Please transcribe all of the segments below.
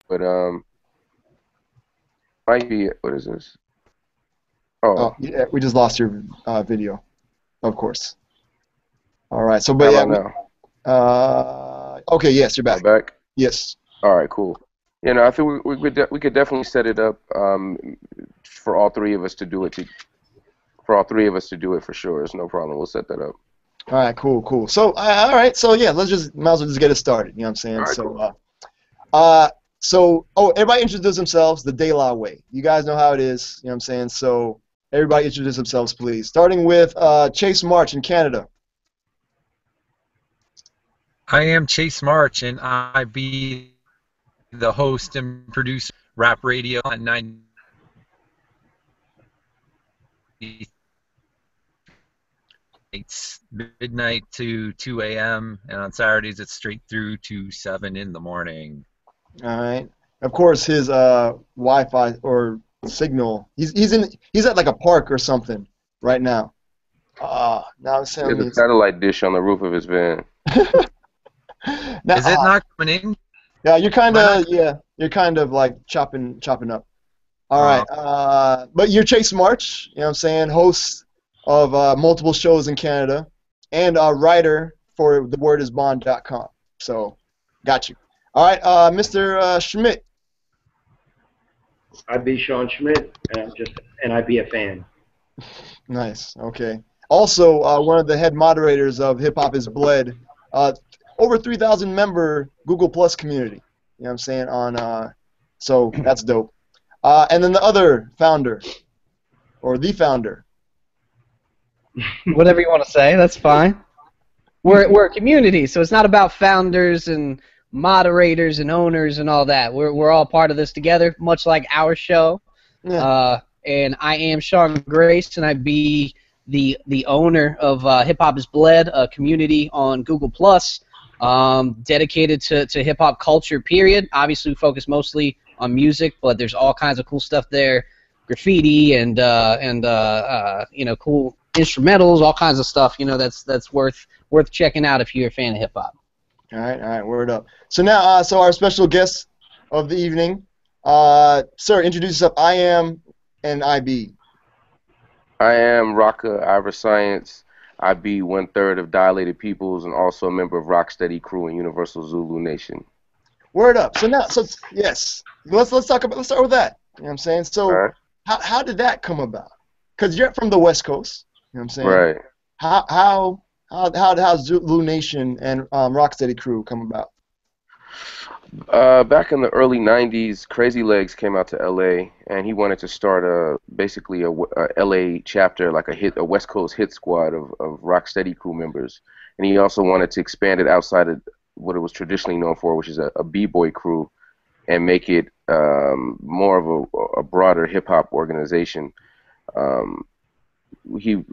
but might be. What is this? Oh, Oh, yeah, we just lost your video, of course. All right. So, how but yeah, about now? okay, yes, you're Am I back. back? Yes. All right, cool. I think we could definitely set it up for all three of us to do it for all three of us to do it for sure. It's no problem. We'll set that up. All right, cool, cool. So, all right, so yeah, might as well just get it started. You know what I'm saying? All right, cool. Oh, everybody introduce themselves the De La way. You guys know how it is. You know what I'm saying? So, everybody introduce themselves, please. Starting with Chase March in Canada. I am Chase March, and I be the host and producer of Rap Radio at 90 it's midnight to 2 a.m. and on Saturdays it's straight through to 7 in the morning. All right. Of course, his Wi-Fi or signal. He's at like a park or something right now. Now it's He has telling a me. satellite dish on the roof of his van. Now, Is it not coming in? yeah, Am I not? you're kind of like chopping up. All right. Uh, But you're Chase March, you know what I'm saying, host of multiple shows in Canada and a writer for thewordisbond.com. So, got you. All right, Mr. Schmidt. I be Sean Schmidt, and I be a fan. Nice. Okay. Also, one of the head moderators of Hip Hop Is Bled, over 3,000 member Google Plus community. You know what I'm saying? So that's dope. And then the other founder, or the founder. Whatever you want to say, that's fine. We're a community, so it's not about founders and moderators and owners and all that. We're all part of this together, much like our show. Yeah. And I am Sean Grace, and I be the owner of Hip Hop Is Bled, a community on Google Plus, dedicated to hip hop culture. Period. Obviously, we focus mostly on music, but there's all kinds of cool stuff there, graffiti and cool instrumentals, all kinds of stuff. That's worth checking out if you're a fan of hip hop. All right, word up. So now, so our special guest of the evening, sir, introduce yourself. I am and IB. I am Rakaa, Iriscience. I be 1/3 of Dilated Peoples and also a member of Rocksteady Crew and Universal Zulu Nation. Word up. So now, yes, let's start with that. You know what I'm saying? So All right. how did that come about? Because you're from the West Coast. You know what I'm saying? Right. How Zulu Nation and Rocksteady Crew come about? Back in the early '90s, Crazy Legs came out to LA, and he wanted to start basically a LA chapter, like a West Coast hit squad of Rocksteady Crew members, and he also wanted to expand it outside of what it was traditionally known for, which is a b-boy crew, and make it more of a broader hip hop organization. He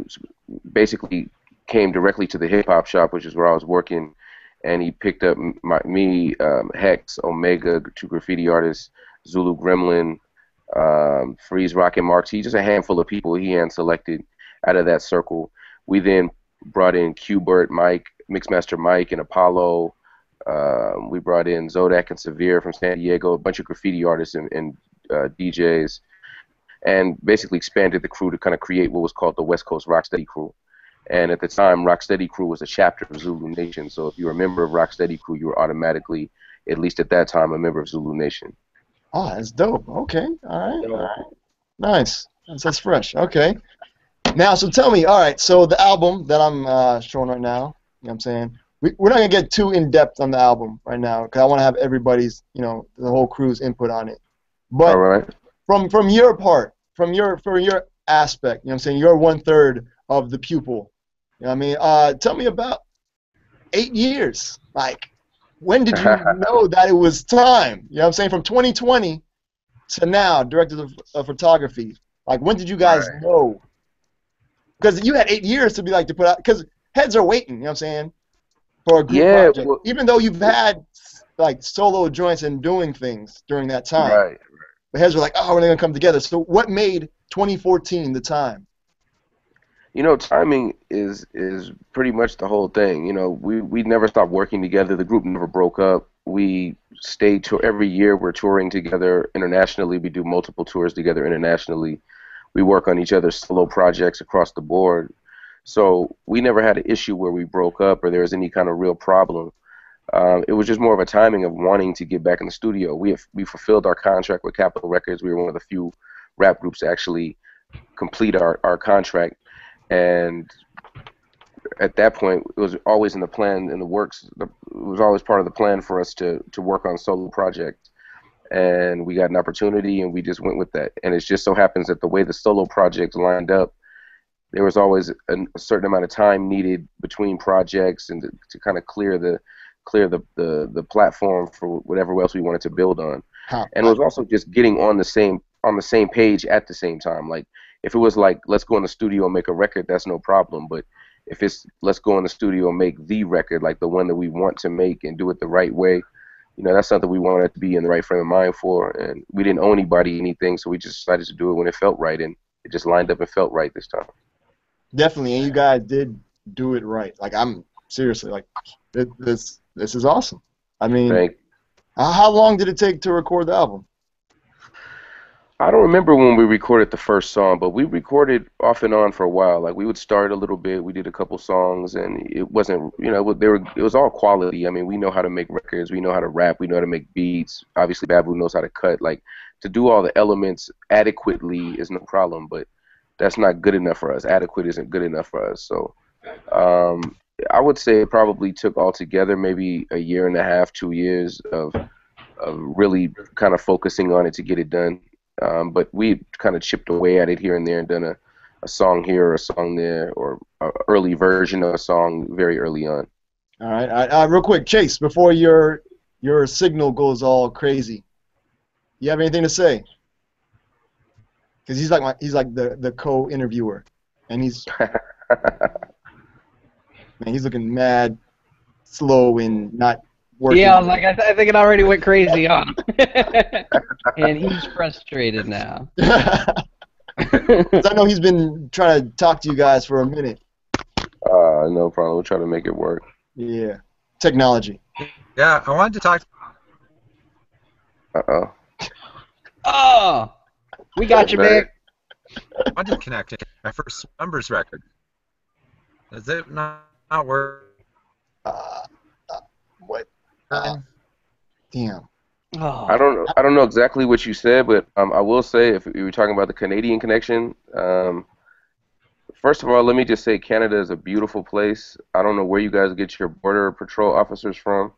basically came directly to the hip hop shop, which is where I was working, and he picked up me, Hex, Omega, two graffiti artists, Zulu Gremlin, Freeze, Rocket Marks. He just a handful of people he hand selected out of that circle. We then brought in Qbert, Mike, Mixmaster Mike, and Apollo. We brought in Zodak and Severe from San Diego, a bunch of graffiti artists and DJs, and basically expanded the crew to kind of create what was called the West Coast Rocksteady Crew. And at the time, Rocksteady Crew was a chapter of Zulu Nation. So if you were a member of Rocksteady Crew, you were automatically, at least at that time, a member of Zulu Nation. Oh, that's dope. Okay, all right. Nice. That's fresh. Okay. Now, so tell me, all right, so the album that I'm showing right now, you know what I'm saying, we're not going to get too in-depth on the album right now because I want to have everybody's, the whole crew's input on it. But All right. from your part, from your aspect, you know what I'm saying, you're 1/3 of the pupil. You know what I mean? Tell me about 8 years. Like, when did you know that it was time? You know what I'm saying? From 2020 to now, director of photography. Like, when did you guys know? Because you had 8 years to put out, because heads are waiting, you know what I'm saying, for a group project. Well, even though you've had, like, solo joints and doing things during that time. Right. The heads were like, oh, we're going to come together. So what made 2014 the time? Timing is pretty much the whole thing. We never stopped working together. The group never broke up. we stay to every year. We're touring together internationally. We do multiple tours together internationally. We work on each other's solo projects across the board. So we never had an issue where we broke up or there was any kind of real problem. It was just more of a timing of wanting to get back in the studio. We fulfilled our contract with Capitol Records. We were one of the few rap groups to actually complete our contract. And at that point, it was always in the plan, in the works. It was always part of the plan for us to work on solo projects. And we got an opportunity, and we just went with that. And it just so happens that the way the solo projects lined up, there was always a certain amount of time needed between projects and to kind of clear the platform for whatever else we wanted to build on. And it was also just getting on the same page at the same time. Like if it was like, let's go in the studio and make a record, that's no problem. But if it's let's go in the studio and make the record, like the one that we want to make and do it the right way, you know, that's something we wanted to be in the right frame of mind for. And we didn't owe anybody anything, so we just decided to do it when it felt right, and it just lined up and felt right this time. Definitely, and you guys did do it right. Like, I'm seriously, like, this is awesome. I mean, how long did it take to record the album? I don't remember when we recorded the first song, but we recorded off and on for a while. Like, we would start a little bit, we did a couple songs, and it wasn't, you know, it was all quality. I mean, we know how to make records, we know how to rap, we know how to make beats. Obviously, Babu knows how to cut. Like, to do all the elements adequately is no problem, but that's not good enough for us. Adequate isn't good enough for us. So I would say it probably took altogether maybe a year and a half, 2 years of really kind of focusing on it to get it done. But we kind of chipped away at it here and there and done a song here or a song there or an early version of a song very early on. All right. Real quick, Chase, before your signal goes all crazy, you have anything to say? Because he's like the co-interviewer, and he's man, he's looking mad slow and not working. Yeah, I was like, I think it already went crazy on him. And he's frustrated now. I know he's been trying to talk to you guys for a minute. No problem. We'll try to make it work. Yeah. Technology. Yeah, I wanted to talk. Uh-oh. Oh! We got you, man. I wanted to connect it. My first numbers record. Does it not work? What? Damn. Oh. I don't know exactly what you said, but I will say, if you were talking about the Canadian connection, first of all, let me just say Canada is a beautiful place. I don't know where you guys get your border patrol officers from.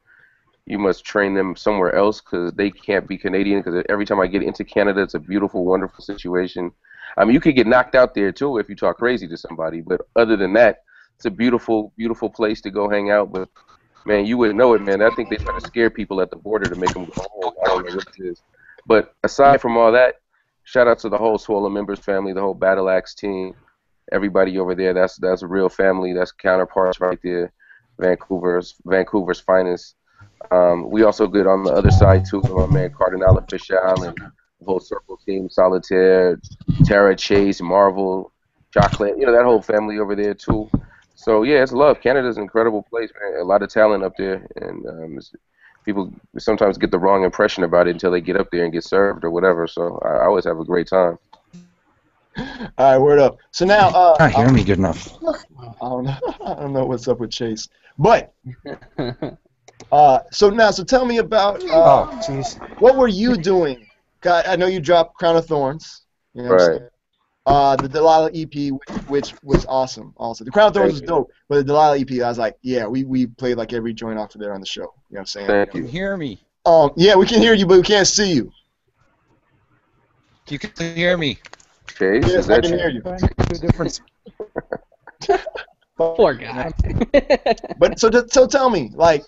You must train them somewhere else because they can't be Canadian, because every time I get into Canada, it's a beautiful, wonderful situation. I mean, you could get knocked out there, too, if you talk crazy to somebody, but other than that, it's a beautiful, beautiful place to go hang out. But, man, you wouldn't know it, man. I think they try to scare people at the border to make them go home. I don't know what it is. But aside from all that, shout out to the whole Swollen Members family, the whole Battle Axe team, everybody over there. That's a real family. That's counterparts right there. Vancouver's finest. We also good on the other side too. My man Cardinal Official and the whole Circle team, Solitaire, Tara Chase, Marvel, Chocolate. You know, that whole family over there too. So yeah, it's love. Canada's an incredible place, man. A lot of talent up there, and people sometimes get the wrong impression about it until they get up there and get served or whatever. So I always have a great time. All right, word up. So now, Not hearing me good enough. I don't know what's up with Chase, but so tell me about what were you doing? God, I know you dropped Crown of Thorns. You know what I'm saying? The Delilah EP, which was awesome. Also, the Crown of Thorns was dope, but the Delilah EP, I was like, yeah, we played like every joint off of there on the show. You know what I'm saying? Thank you. Can you hear me? Yeah, we can hear you, but we can't see you. You can hear me. Chase, Yes, is I that can you? hear you. Difference. Poor guy. But so tell me, like,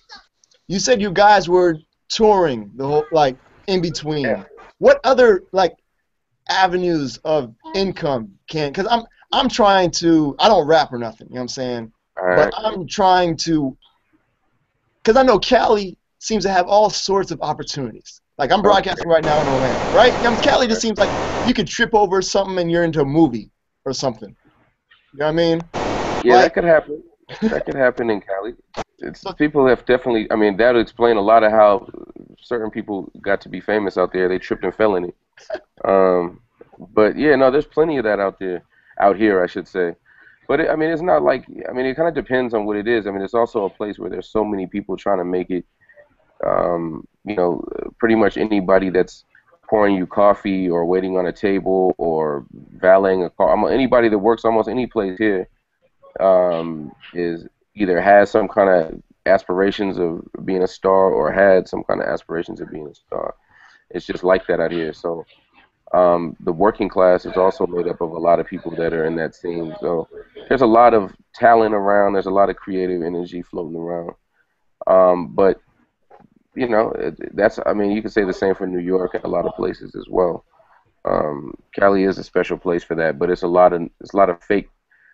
you said you guys were touring the whole, like, in between. Yeah. What other, like, avenues of income because I'm trying to, I don't rap or nothing, you know what I'm saying? All right. But I'm trying to, because I know Cali seems to have all sorts of opportunities. Like, I'm broadcasting right now in Orlando, right? Cali just seems like you could trip over something and you're into a movie or something. You know what I mean? Yeah, like, that could happen. That could happen in Cali. it's people have definitely. I mean, that would explain a lot of how certain people got to be famous out there. They tripped and fell in it. Um, but yeah, no, there's plenty of that out there, out here, I should say. But I mean, it's not like. I mean, it kind of depends on what it is. I mean, it's also a place where there's so many people trying to make it. You know, pretty much anybody that's pouring you coffee or waiting on a table or valeting a car. Anybody that works almost any place here is either has some kind of aspirations of being a star or had some kind of aspirations of being a star. It's just like that out here. So the working class is also made up of a lot of people that are in that scene. So there's a lot of talent around. There's a lot of creative energy floating around. But you know, that's. I mean, you can say the same for New York and a lot of places as well. Cali is a special place for that, but it's a lot of fake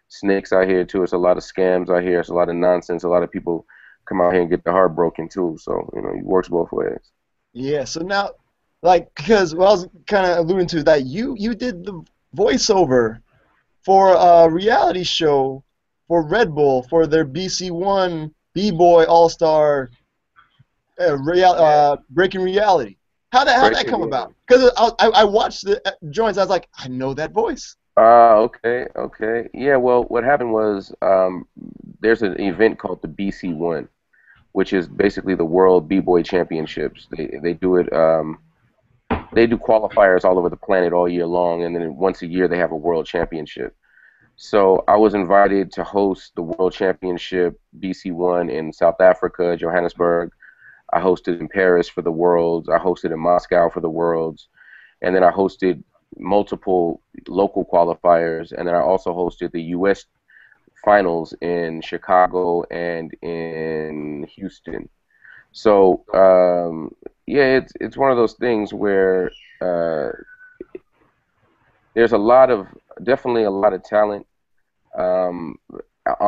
snakes out here too. It's a lot of scams out here. It's a lot of nonsense. A lot of people come out here and get their heart broken too. So you know, it works both ways. Yeah. So now, like, because what I was kind of alluding to that you did the voiceover for a reality show for Red Bull for their BC1 B-Boy All-Star Breaking Reality. How'd that come about? Because I watched the joints. I was like, I know that voice. Okay, okay. Yeah, well, what happened was there's an event called the BC1, which is basically the World B-Boy Championships. They do it. They do qualifiers all over the planet all year long, and then once a year they have a World Championship. So I was invited to host the World Championship BC1 in South Africa, Johannesburg. I hosted in Paris for the Worlds. I hosted in Moscow for the Worlds. And then I hosted multiple local qualifiers. And then I also hosted the U.S. finals in Chicago and in Houston. So, yeah, it's one of those things where there's definitely a lot of talent on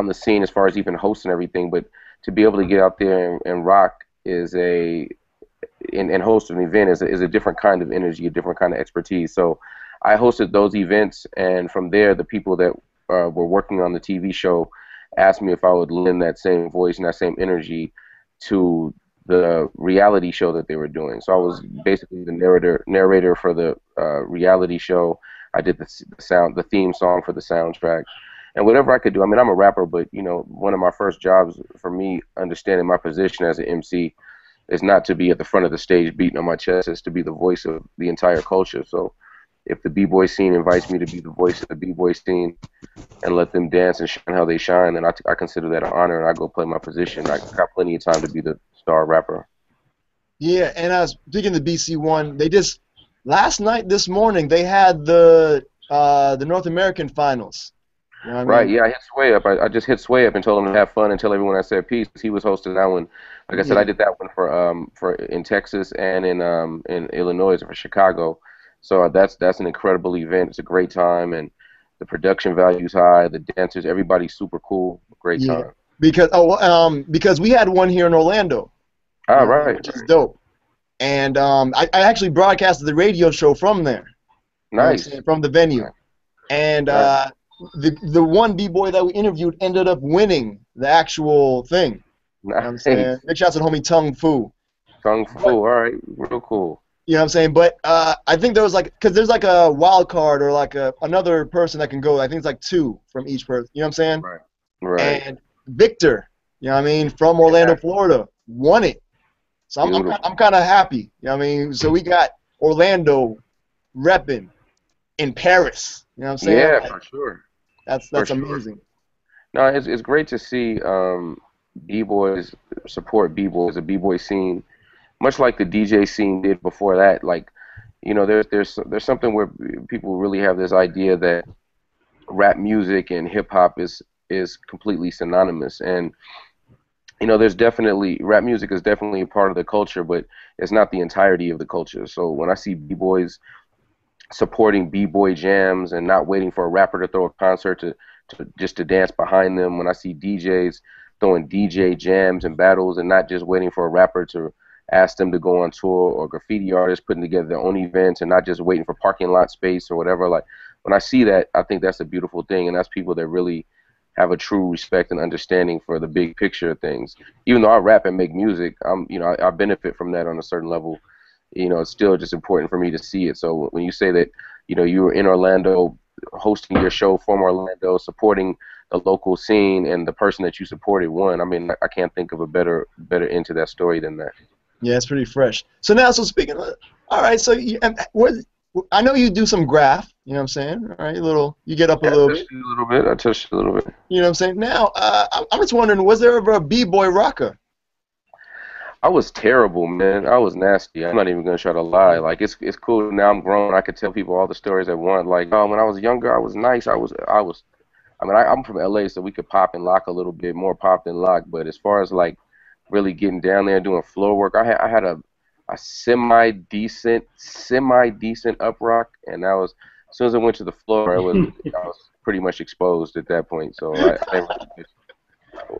the scene as far as even hosting everything. But to be able to get out there and rock and host an event is a different kind of energy, a different kind of expertise. So I hosted those events, and from there, the people that were working on the TV show asked me if I would lend that same voice and that same energy to the reality show that they were doing. So I was basically the narrator for the reality show. I did the theme song for the soundtrack. And whatever I could do. I mean, I'm a rapper, but, you know, one of my first jobs for me, understanding my position as an MC, is not to be at the front of the stage beating on my chest. It's to be the voice of the entire culture. So if the B-boy scene invites me to be the voice of the B-boy scene and let them dance and shine how they shine, then I consider that an honor, and I go play my position. I got plenty of time to be the star rapper. Yeah, and I was speaking of the BC1, they just, last night, this morning, they had the North American finals. You know what I mean? Right, yeah, I hit Sway up. I just hit Sway up and told him to have fun and tell everyone I said peace. He was hosting that one. Like I said, I did that one for in Texas and in Illinois and for Chicago. So that's an incredible event. It's a great time, and the production value's high. The dancers, everybody's super cool. Great time. Because we had one here in Orlando. All right, which is dope. And I actually broadcasted the radio show from there. Nice. You know, from the venue. And the one B-boy that we interviewed ended up winning the actual thing. Nice. You know what I'm saying? Big shouts to the homie Tung Fu. Tung Fu, all right, real cool. You know what I'm saying? But I think there was because there's like a wild card or like another person that can go. I think it's like 2 from each person. You know what I'm saying? Right. Right. And Victor, you know what I mean, from Orlando, Florida, won it. So I'm kind of happy. You know what I mean? So we got Orlando repping in Paris. You know what I'm saying? Yeah, for sure. That's amazing. No, it's great to see B-boys support B-boys, a B-boy scene, much like the DJ scene did before that. Like, you know, there's something where people really have this idea that rap music and hip hop is completely synonymous, and you know, there's definitely rap music is definitely a part of the culture, but it's not the entirety of the culture. So when I see B-boys supporting B-boy jams and not waiting for a rapper to throw a concert to dance behind them, when I see DJs throwing DJ jams and battles and not just waiting for a rapper to ask them to go on tour, or graffiti artists putting together their own events and not just waiting for parking lot space or whatever, like when I see that, I think that's a beautiful thing, and that's people that really have a true respect and understanding for the big picture of things. Even though I rap and make music, I benefit from that on a certain level. It's still just important for me to see it. So when you say that, you were in Orlando hosting your show from Orlando, supporting the local scene, and the person that you supported won, I mean, I can't think of a better end to that story than that. Yeah, it's pretty fresh. So now, so speaking of, all right, so I know you do some graph, you know what I'm saying? All right, you get up a little bit. I touched a little bit. You know what I'm saying? Now, I'm just wondering, was there ever a B-boy Rakaa? I was terrible, man. I was nasty. I'm not even gonna try to lie. Like it's cool now. I'm grown. I could tell people all the stories I want. Like, oh, when I was younger, I was nice. I'm from LA, so we could pop and lock a little bit more pop than lock. But as far as like really getting down there and doing floor work, I had a semi decent up rock, and that was as soon as I went to the floor, I was pretty much exposed at that point. So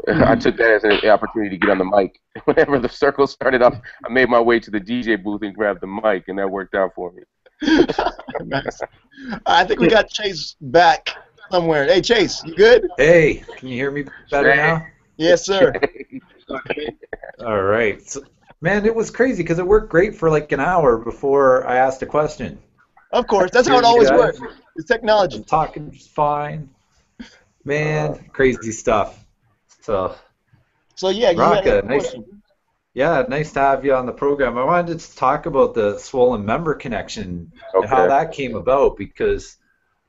I took that as an opportunity to get on the mic. Whenever the circle started up, I made my way to the DJ booth and grabbed the mic, and that worked out for me. Nice. I think we got Chase back somewhere. Hey, Chase, you good? Hey, can you hear me better now? Yes, sir. All right. So, man, it was crazy because it worked great for like an hour before I asked a question. Of course. That's how it always works. It's technology. Talking just fine. Man, crazy stuff. So yeah, Rakaa, nice to have you on the program. I wanted to talk about the Swollen Member Connection and how that came about, because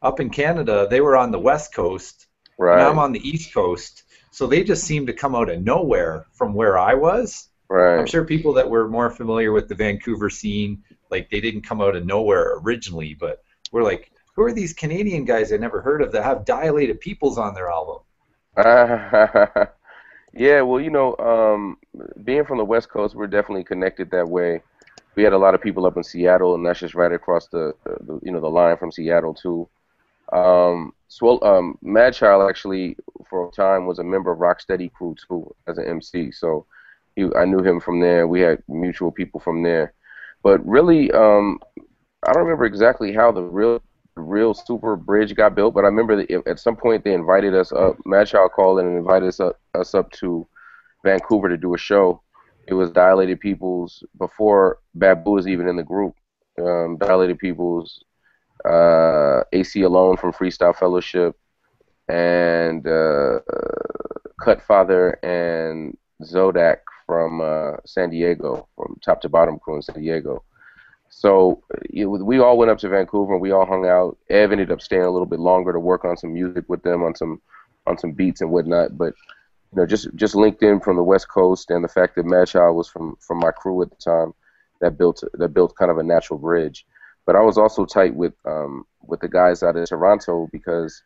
up in Canada, they were on the West Coast, right, and I'm on the East Coast, so they just seemed to come out of nowhere from where I was. Right. I'm sure people that were more familiar with the Vancouver scene, like they didn't come out of nowhere originally, but we're like, who are these Canadian guys I never heard of that have Dilated Peoples on their album? Yeah, well, being from the West Coast, we're definitely connected that way. We had a lot of people up in Seattle, and that's just right across the line from Seattle too. Madchild actually for a time was a member of Rocksteady Crew too as an MC, so I knew him from there. We had mutual people from there, but really, I don't remember exactly how the real super bridge got built, but I remember that at some point they invited us up. Madchild called in and invited us up to Vancouver to do a show. It was Dilated Peoples before Babu was even in the group. Dilated Peoples, AC Alone from Freestyle Fellowship, and Cutfather and Zodak from San Diego, from Top to Bottom Crew in San Diego. So we all went up to Vancouver and we all hung out. Ev ended up staying a little bit longer to work on some music with them, on some beats and whatnot. But just linked in from the West Coast, and the fact that Madchild was from my crew at the time, that built kind of a natural bridge. But I was also tight with the guys out of Toronto, because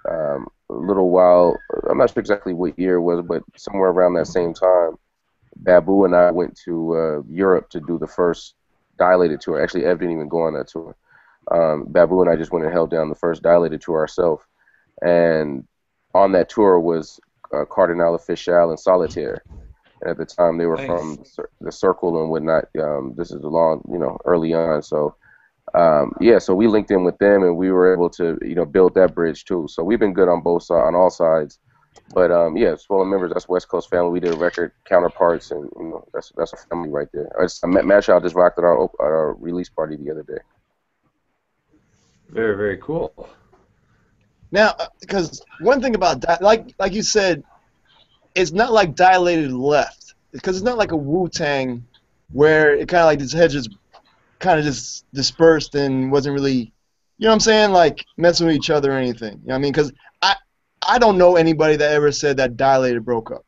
a little while, I'm not sure exactly what year it was, but somewhere around that same time, Babu and I went to Europe to do the first Dilated tour. Actually, Ev didn't even go on that tour. Babu and I just went and held down the first Dilated tour ourselves. And on that tour was Cardinal Official and Solitaire. And at the time, they were from the Circle and whatnot. This is early on. So, so we linked in with them, and we were able to, build that bridge too. So we've been good on on all sides. But Swollen Members, that's West Coast family. We did a record, Counterparts, and that's a family right there. Madchild just rocked at our release party the other day. Very, very cool. Now, because one thing about like you said, it's not like Dilated left, because it's not like a Wu-Tang where it kind of like this head just kind of just dispersed and wasn't really, you know what I'm saying, like messing with each other or anything. You know what I mean? Because I don't know anybody that ever said that Dilated broke up.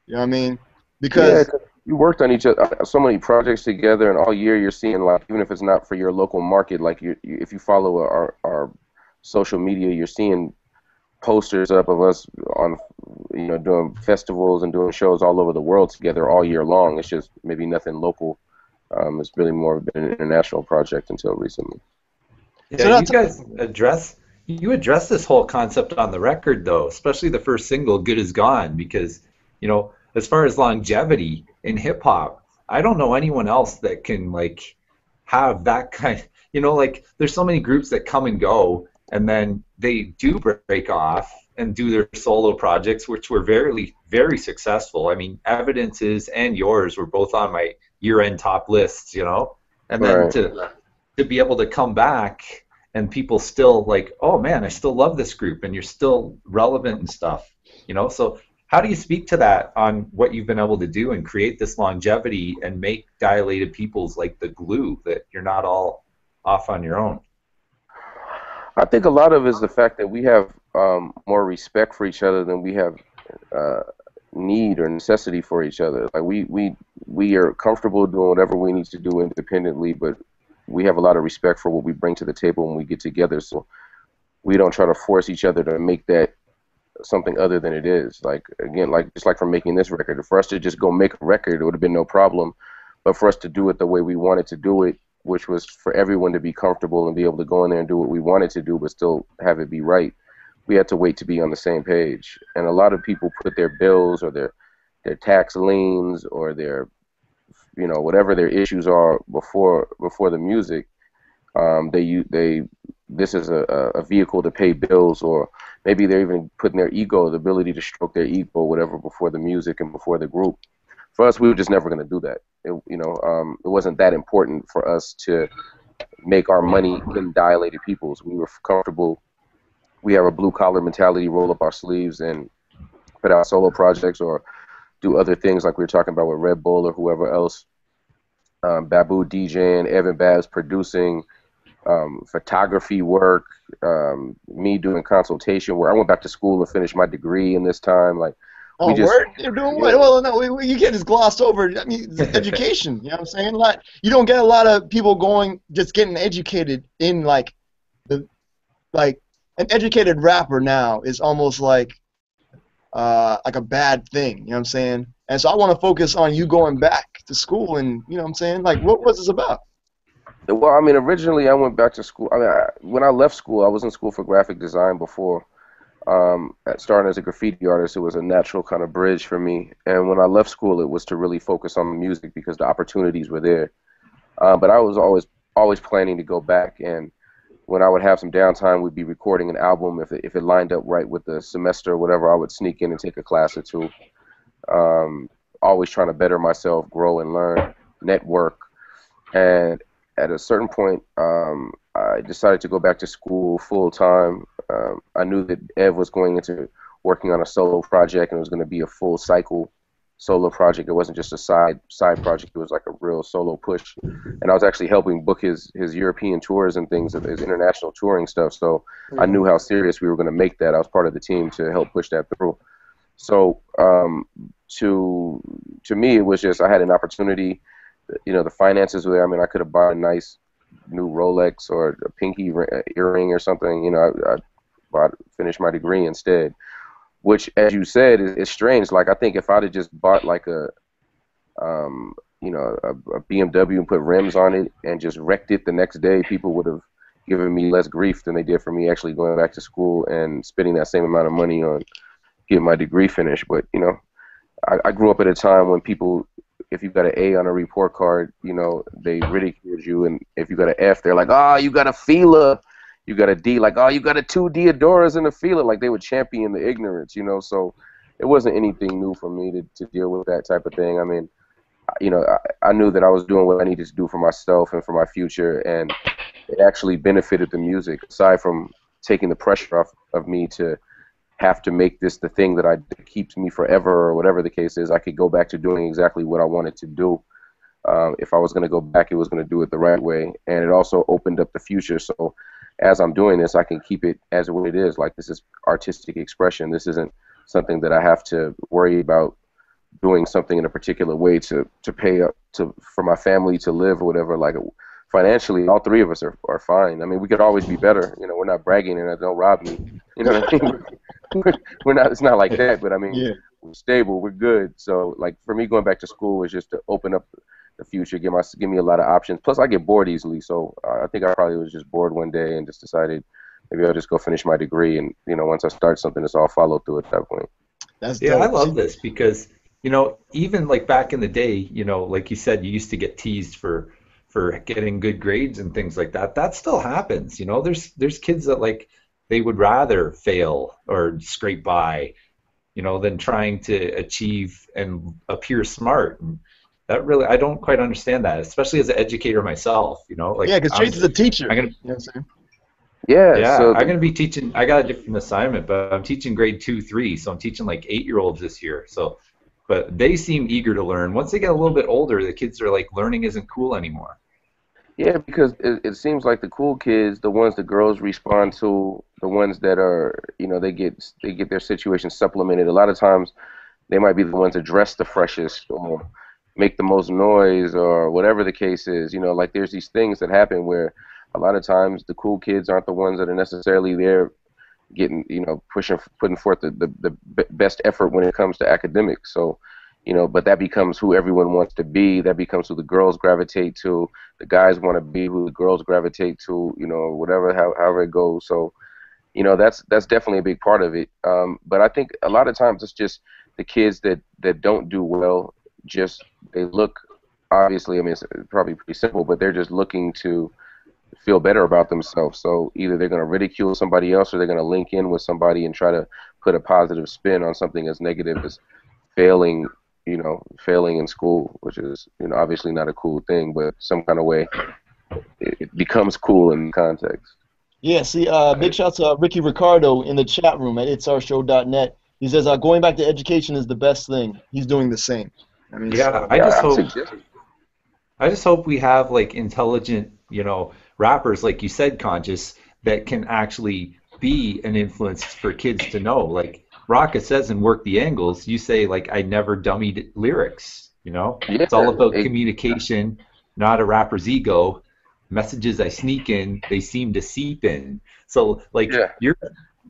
You know what I mean? Because you worked on each other, so many projects together, and all year you're seeing, like, even if it's not for your local market, like if you follow our social media, you're seeing posters up of us on, doing festivals and doing shows all over the world together all year long. It's just maybe nothing local. It's really more of an international project until recently. Yeah, you guys address this whole concept on the record, though, especially the first single, Good Is Gone, because, as far as longevity in hip-hop, I don't know anyone else that can, like, have that kind, like, there's so many groups that come and go, and then they do break off, and do their solo projects, which were very, very successful. I mean, Evidence's and yours were both on my year-end top lists, you know? And then Right. to be able to come back and people still like, oh man, I still love this group and you're still relevant and stuff, you know? So how do you speak to that on what you've been able to do and create this longevity and make Dilated Peoples like the glue that you're not all off on your own? I think a lot of it is the fact that we have more respect for each other than we have need or necessity for each other. Like we are comfortable doing whatever we need to do independently, but we have a lot of respect for what we bring to the table when we get together. So we don't try to force each other to make that something other than it is. Like again, like just like for making this record, for us to just go make a record, it would have been no problem. But for us to do it the way we wanted to do it, which was for everyone to be comfortable and be able to go in there and do what we wanted to do, but still have it be right, we had to wait to be on the same page. And a lot of people put their bills or their tax liens or their, you know, whatever their issues are before the music. This is a vehicle to pay bills, or maybe they're even putting their ego, the ability to stroke their ego, whatever, before the music and before the group. For us, we were just never going to do that. It wasn't that important for us to make our money in Dilated Peoples. We were comfortable. We have a blue-collar mentality, roll up our sleeves and put out solo projects or do other things like we were talking about with Red Bull or whoever else. Babu DJing, Evan Babs producing, photography work, me doing consultation work. I went back to school and finished my degree in this time. Like, Oh, word? You're doing what? Well, no, you can't just gloss over. I mean, it's education. You know what I'm saying? Like, you don't get a lot of people just getting educated in like an educated rapper now is almost like a bad thing. You know what I'm saying? And so I want to focus on you going back to school and, you know what I'm saying? Like, what was this about? Well, I mean, originally I went back to school. I mean, when I left school, I was in school for graphic design before. Starting as a graffiti artist, it was a natural kind of bridge for me. And when I left school, it was to really focus on the music because the opportunities were there. But I was always planning to go back. And when I would have some downtime, we'd be recording an album. If it lined up right with the semester or whatever, I would sneak in and take a class or two. Always trying to better myself, grow and learn, network. And at a certain point, I decided to go back to school full time. I knew that Ev was going into working on a solo project, and it was going to be a full cycle solo project. It wasn't just a side project. It was like a real solo push. And I was actually helping book his European tours and things, his international touring stuff. So I knew how serious we were going to make that. I was part of the team to help push that through. So to me, it was just I had an opportunity. You know, the finances were there. I mean, I could have bought a nice new Rolex or a pinky earring or something. You know, I finished my degree instead, which, as you said, is strange. Like, I think if I'd have just bought like a BMW and put rims on it and just wrecked it the next day, people would have given me less grief than they did for me actually going back to school and spending that same amount of money on getting my degree finished. But, you know, I grew up at a time when people, if you got an A on a report card, you know, they ridiculed you, and if you got an F, they're like, oh, you got a Fila. You got a D, like, oh, you got a 2 Diodoras and a Fila. Like, they would champion the ignorance, you know. So it wasn't anything new for me to deal with that type of thing. I mean, you know, I knew that I was doing what I needed to do for myself and for my future, and it actually benefited the music. Aside from taking the pressure off of me to have to make this the thing that keeps me forever or whatever the case is, I could go back to doing exactly what I wanted to do. If I was going to go back, it was going to do it the right way. And it also opened up the future. So as I'm doing this, I can keep it as what it is. Like, this is artistic expression. This isn't something that I have to worry about doing something in a particular way to pay up for my family to live or whatever. Like, financially, all three of us are fine. I mean, we could always be better. You know, we're not bragging and don't rob me. You know what I mean? We're not. It's not like that. But I mean, yeah. We're stable. We're good. So, like, for me, going back to school was just to open up the future, give me a lot of options. Plus, I get bored easily. So I think I probably was just bored one day and just decided maybe I'll just go finish my degree. And, you know, once I start something, it's all follow through at that point. Yeah, I love this because, you know, even like back in the day, you know, like you said, you used to get teased for getting good grades and things like that. That still happens. You know, there's kids that, like, they would rather fail or scrape by, than trying to achieve and appear smart. And that really, I don't quite understand that, especially as an educator myself. Like Yeah, because Tracy's a teacher. I'm gonna, you know what I'm saying? yeah, So I'm gonna be teaching. I got a different assignment, but I'm teaching grade 2, 3, so I'm teaching like 8-year-olds this year. So, but they seem eager to learn. Once they get a little bit older, the kids are like, learning isn't cool anymore. yeah, because it seems like the cool kids, the ones the girls respond to, the ones that are, they get their situation supplemented. A lot of times, they might be the ones that dress the freshest or make the most noise or whatever the case is. Like there's these things that happen where a lot of times the cool kids aren't the ones that are necessarily there getting, putting forth the best effort when it comes to academics. So, but that becomes who everyone wants to be. That becomes who the girls gravitate to. The guys want to be who the girls gravitate to, whatever, however it goes. So, that's definitely a big part of it. But I think a lot of times it's just the kids that don't do well, they look, obviously, I mean, it's probably pretty simple, but they're just looking to feel better about themselves. So either they're going to ridicule somebody else or they're going to link in with somebody and try to put a positive spin on something as negative as failing, failing in school, which is, obviously not a cool thing, but some kind of way it becomes cool in context. Yeah, see, big shouts to Ricky Ricardo in the chat room at it'sourshow.net. He says, going back to education is the best thing. He's doing the same. I mean, Yeah, so, I just hope we have like intelligent, rappers, like you said, Conscious, that can actually be an influence for kids to know. Like Rakaa says in Work the Angles, you say like, I never dummied lyrics. Yeah, it's all about communication, not a rapper's ego. Messages I sneak in, they seem to seep in. So like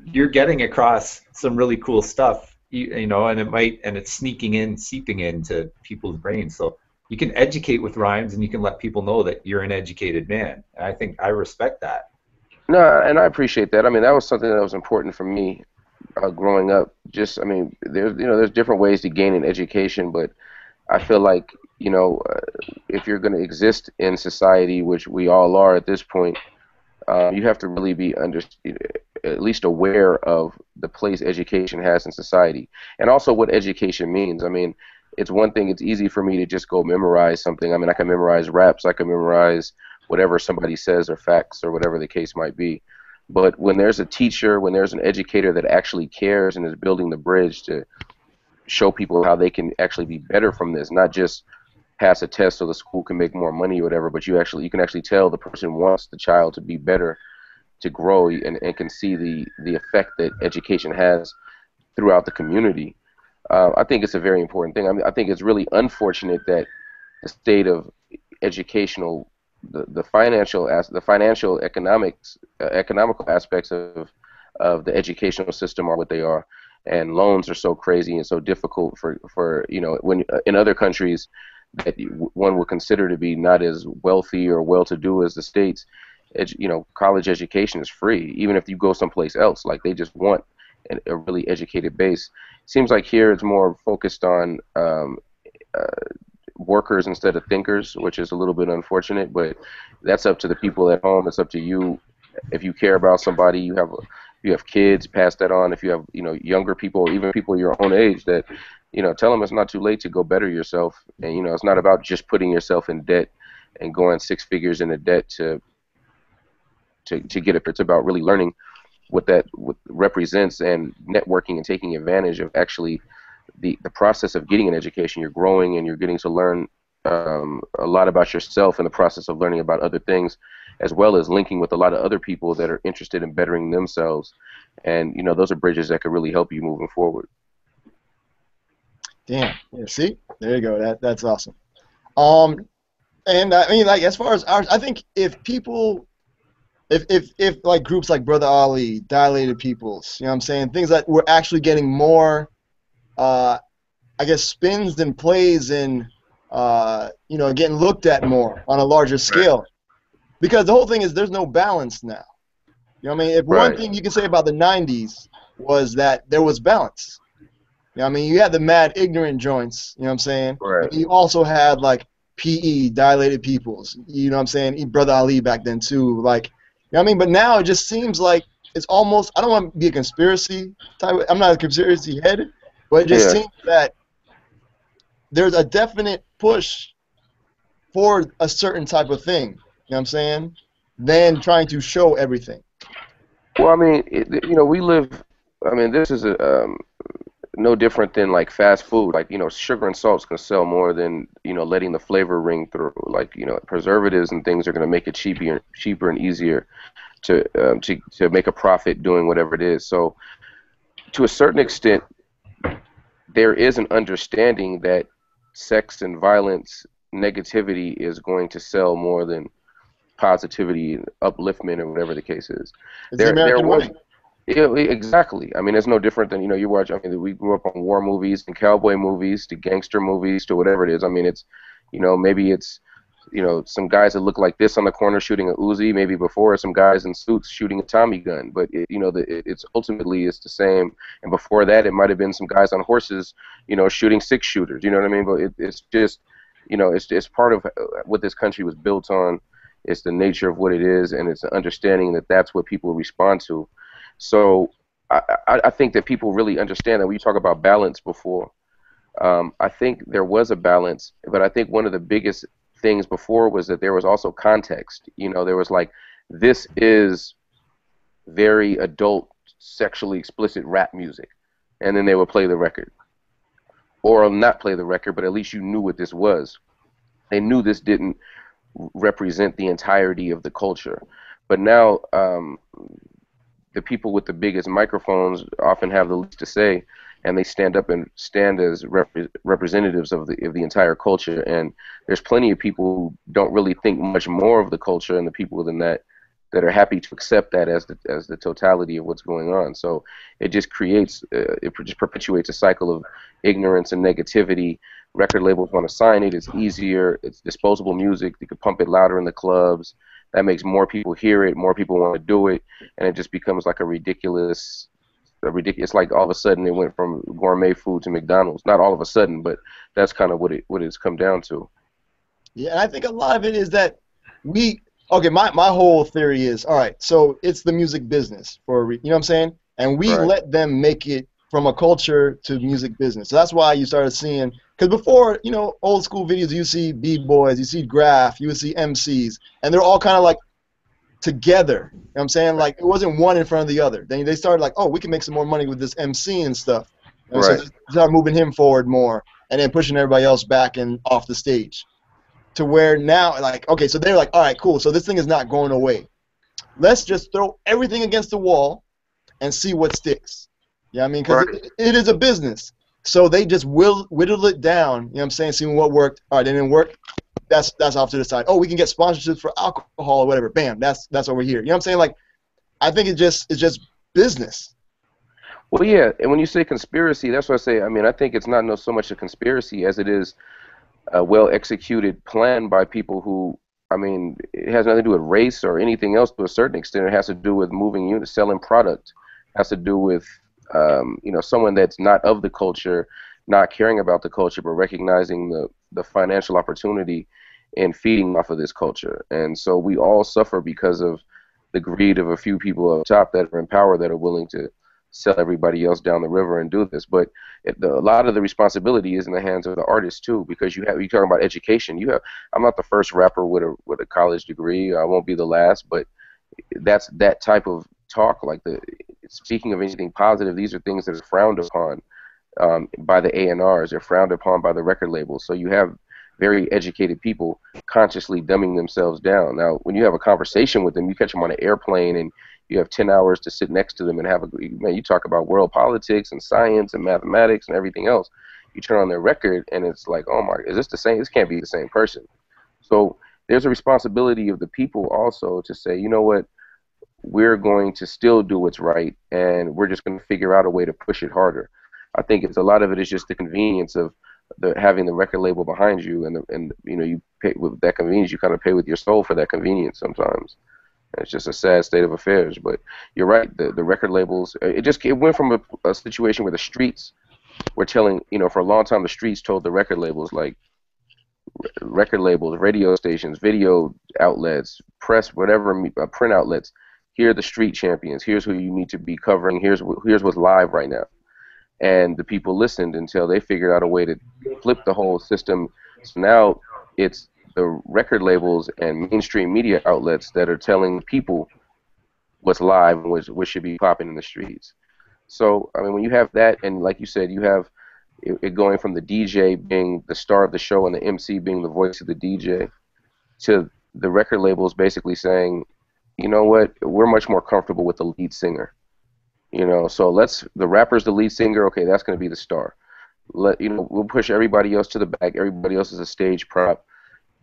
you're getting across some really cool stuff, and it's sneaking in, seeping into people's brains. So you can educate with rhymes, and you can let people know that you're an educated man. And I think I respect that. No, and I appreciate that. I mean, that was something that was important for me growing up. There's different ways to gain an education, but I feel like, if you're going to exist in society, which we all are at this point, you have to really be at least aware of the place education has in society, and also what education means. I mean, it's one thing, it's easy for me to just go memorize something. I mean, I can memorize raps, I can memorize whatever somebody says or facts or whatever the case might be. But when there's a teacher, when there's an educator that actually cares and is building the bridge to show people how they can actually be better from this, not just pass a test so the school can make more money or whatever, but you can actually tell the person wants the child to be better, to grow, and can see the effect that education has throughout the community. I think it's a very important thing. I mean, I think it's really unfortunate that the state of educational, the financial economical aspects of the educational system are what they are, and loans are so crazy and so difficult for when in other countries that one would consider to be not as wealthy or well-to-do as the States, college education is free, even if you go someplace else. Like, they just want a really educated base. Seems like here it's more focused on workers instead of thinkers, which is a little bit unfortunate, but that's up to the people at home. It's up to you. If you care about somebody, you have kids, pass that on. If you have younger people, or even people your own age, that tell them it's not too late to go better yourself. And it's not about just putting yourself in debt and going 6 figures into debt to get it. It's about really learning what that represents, and networking and taking advantage of actually the process of getting an education. You're growing and you're getting to learn a lot about yourself in the process of learning about other things, as well as linking with a lot of other people that are interested in bettering themselves. And those are bridges that could really help you moving forward. Damn. Yeah, see? There you go. That's awesome. And I mean, like, as far as ours, I think if people, if like groups like Brother Ali, Dilated Peoples, you know what I'm saying, things that were actually getting more, I guess, spins and plays and, getting looked at more on a larger scale. Because the whole thing is there's no balance now. You know what I mean? If one thing you can say about the 90s was that there was balance. You know what I mean? You had the mad ignorant joints, you know what I'm saying? Right. And you also had, like, PE, Dilated Peoples, you know what I'm saying? Brother Ali back then, too. Like, you know what I mean? But now it just seems like it's almost, I don't want to be a conspiracy type. I'm not a conspiracy head, but it just Yeah. seems that there's a definite push for a certain type of thing. You know what I'm saying? Than trying to show everything. Well, I mean, we live. I mean, this is no different than like fast food. Like, sugar and salt's gonna sell more than letting the flavor ring through. Like, preservatives and things are gonna make it cheaper and easier to make a profit doing whatever it is. So, to a certain extent, there is an understanding that sex and violence, negativity is going to sell more than positivity and upliftment or whatever the case is. It's the American way. Yeah, exactly. I mean, it's no different than, you watch, I mean, we grew up on war movies and cowboy movies to gangster movies to whatever it is. I mean, it's, maybe it's, some guys that look like this on the corner shooting a Uzi, maybe before some guys in suits shooting a Tommy gun, but it's ultimately it's the same. And before that, it might have been some guys on horses, shooting six shooters. You know what I mean? But it's just, it's part of what this country was built on. It's the nature of what it is, and it's the understanding that that's what people respond to. So I think that people really understand that. When you talk about balance before, I think there was a balance, but I think one of the biggest things before was that there was also context. There was like, this is very adult, sexually explicit rap music, and then they would play the record, or not play the record, but at least you knew what this was. They knew this didn't represent the entirety of the culture. But now the people with the biggest microphones often have the least to say, and they stand up and stand as representatives of the entire culture. And there's plenty of people who don't really think much more of the culture and the people within that are happy to accept that as the totality of what's going on. So it just creates, it just perpetuates a cycle of ignorance and negativity. Record labels want to sign it. It's easier. It's disposable music. You can pump it louder in the clubs. That makes more people hear it. More people want to do it, and it just becomes like a ridiculous. It's like all of a sudden it went from gourmet food to McDonald's. Not all of a sudden, but that's kind of what it's come down to. Yeah, and I think a lot of it is that okay, my whole theory is, all right, so it's the music business you know what I'm saying? And we Right. let them make it from a culture to music business. So that's why you started seeing, because before, old school videos, you see B-boys, you see graph, you would see MCs, and they're all kind of like together. You know what I'm saying? Like, it wasn't one in front of the other. Then they started like, oh, we can make some more money with this MC and stuff. And Right. so they started moving him forward more and then pushing everybody else back and off the stage. To where now, like, okay, so they're like, all right, cool, so this thing is not going away. Let's just throw everything against the wall and see what sticks. You know what I mean? Because Right. it is a business. So they just whittle it down, you know what I'm saying, seeing what worked. All right, it didn't work. That's off to the side. Oh, we can get sponsorships for alcohol or whatever. Bam, that's over here. You know what I'm saying? Like, I think it's just business. Well, yeah, and when you say conspiracy, that's what I say. I mean, I think it's not so much a conspiracy as it is a well-executed plan by people who, I mean, it has nothing to do with race or anything else to a certain extent. It has to do with moving units, selling product. It has to do with, someone that's not of the culture, not caring about the culture, but recognizing the financial opportunity in feeding off of this culture. And so we all suffer because of the greed of a few people up top that are in power that are willing to sell everybody else down the river and do this. But a lot of the responsibility is in the hands of the artists too, because you're talking about education. I'm not the first rapper with a college degree. I won't be the last, but that's that type of talk. Like, speaking of anything positive, these are things that are frowned upon by the A&Rs. They're frowned upon by the record labels. So you have very educated people consciously dumbing themselves down. Now, when you have a conversation with them, you catch them on an airplane and you have 10 hours to sit next to them and you talk about world politics and science and mathematics and everything else. You turn on their record and it's like, oh my, is this the same? This can't be the same person. So there's a responsibility of the people also to say, you know what, we're going to still do what's right and we're just going to figure out a way to push it harder. I think a lot of it is just the convenience of having the record label behind you, and you pay with that convenience. You kind of pay with your soul for that convenience sometimes. And it's just a sad state of affairs. But you're right. The record labels. It went from a situation where the streets were telling. For a long time, the streets told the record labels, like record labels, radio stations, video outlets, press, whatever, print outlets. here are the street champions. Here's who you need to be covering. Here's what's live right now. And the people listened until they figured out a way to flip the whole system. So now it's the record labels and mainstream media outlets that are telling people what's live and what should be popping in the streets. So, I mean, when you have that, and like you said, you have it going from the DJ being the star of the show and the MC being the voice of the DJ, to the record labels basically saying, you know what, we're much more comfortable with the lead singer. You know, so the rapper's the lead singer, okay, that's going to be the star. We'll push everybody else to the back. Everybody else is a stage prop.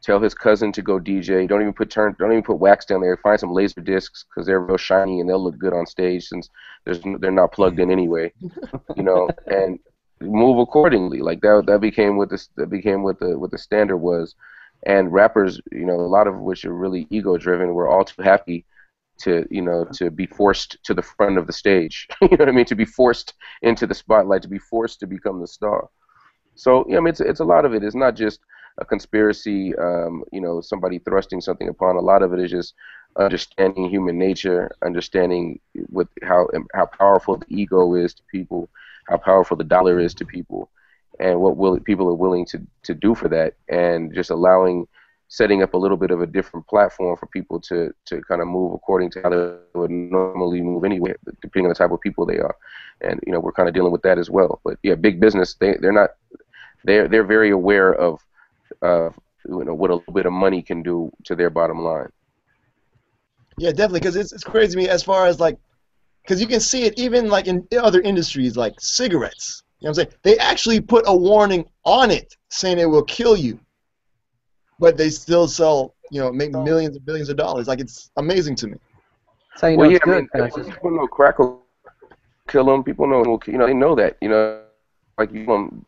Tell his cousin to go DJ. Don't even put wax down there. Find some laser discs because they're real shiny and they'll look good on stage since they're not plugged in anyway. You know, and move accordingly. Like that became what the standard was. And rappers, you know, a lot of which are really ego driven, were all too happy to be forced to the front of the stage. You know what I mean? To be forced into the spotlight, to be forced to become the star. So, I mean, it's a lot of it. It's not just a conspiracy, somebody thrusting something upon. A lot of it is just understanding human nature, understanding how powerful the ego is to people, how powerful the dollar is to people, and what people are willing to do for that, and just setting up a little bit of a different platform for people to kind of move according to how they would normally move anyway, depending on the type of people they are. And, you know, we're kind of dealing with that as well. But yeah, big business, they're very aware of what a little bit of money can do to their bottom line. Yeah, definitely, because it's crazy to me as far as, like, because you can see it even, like, in other industries, like cigarettes. You know what I'm saying? They actually put a warning on it saying it will kill you. But they still sell, make millions and billions of dollars. Like, it's amazing to me. That's how you know it's good. People know crack will kill them. People know, they know that. Like, people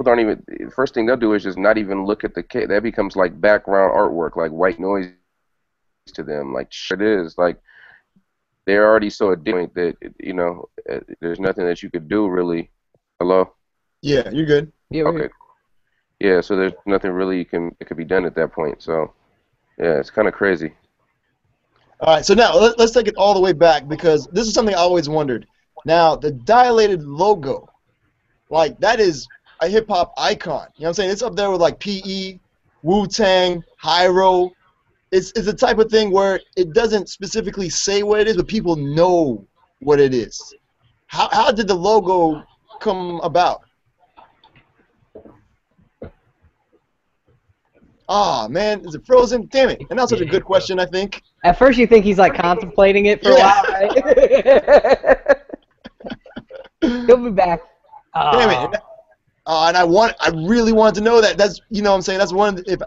don't even, the first thing they'll do is just not even look at the case. That becomes like background artwork, like white noise to them. Like, it is. Like, they're already so addicted that, there's nothing that you could do, really. Hello? Yeah, you're good. Yeah, okay. Yeah, so there's nothing really that could be done at that point. So, yeah, it's kind of crazy. All right, so now let's take it all the way back, because this is something I always wondered. Now, the Dilated logo, like, that is a hip-hop icon. You know what I'm saying? It's up there with, like, P.E., Wu-Tang, Hyro. It's the type of thing where it doesn't specifically say what it is, but people know what it is. How did the logo come about? Oh, man, is it frozen? Damn it. And that's such a good question, I think. At first you think he's, like, contemplating it for a while, right? He'll be back. Damn it. And I really wanted to know that. That's, what I'm saying? That's one, if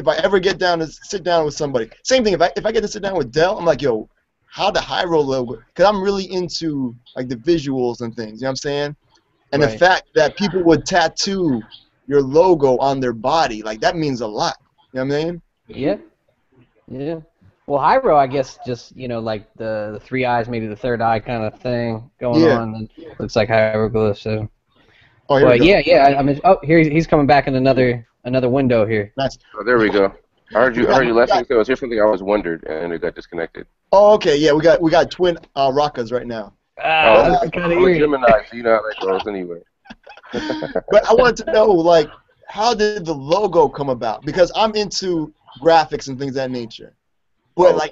I ever get down to sit down with somebody. Same thing, if I get to sit down with Dell, I'm like, yo, how the Hyro logo? Because I'm really into, like, the visuals and things, you know what I'm saying? And the fact that people would tattoo your logo on their body, like, that means a lot. You know what I mean? Yeah. Yeah. Well, Hyro, I guess, just, like the three eyes, maybe the third eye kind of thing going on. And looks like hieroglyphs. So. Oh, here we go. Yeah. I mean, here he's coming back in another window here. Nice. Oh, there we go. I heard you laughing. So here's something I always wondered, and it got disconnected. Oh, okay. Yeah, we got twin Rakas right now. I'm a Gemini, so you know how that goes anyway. But I wanted to know, like, how did the logo come about? Because I'm into graphics and things of that nature. But like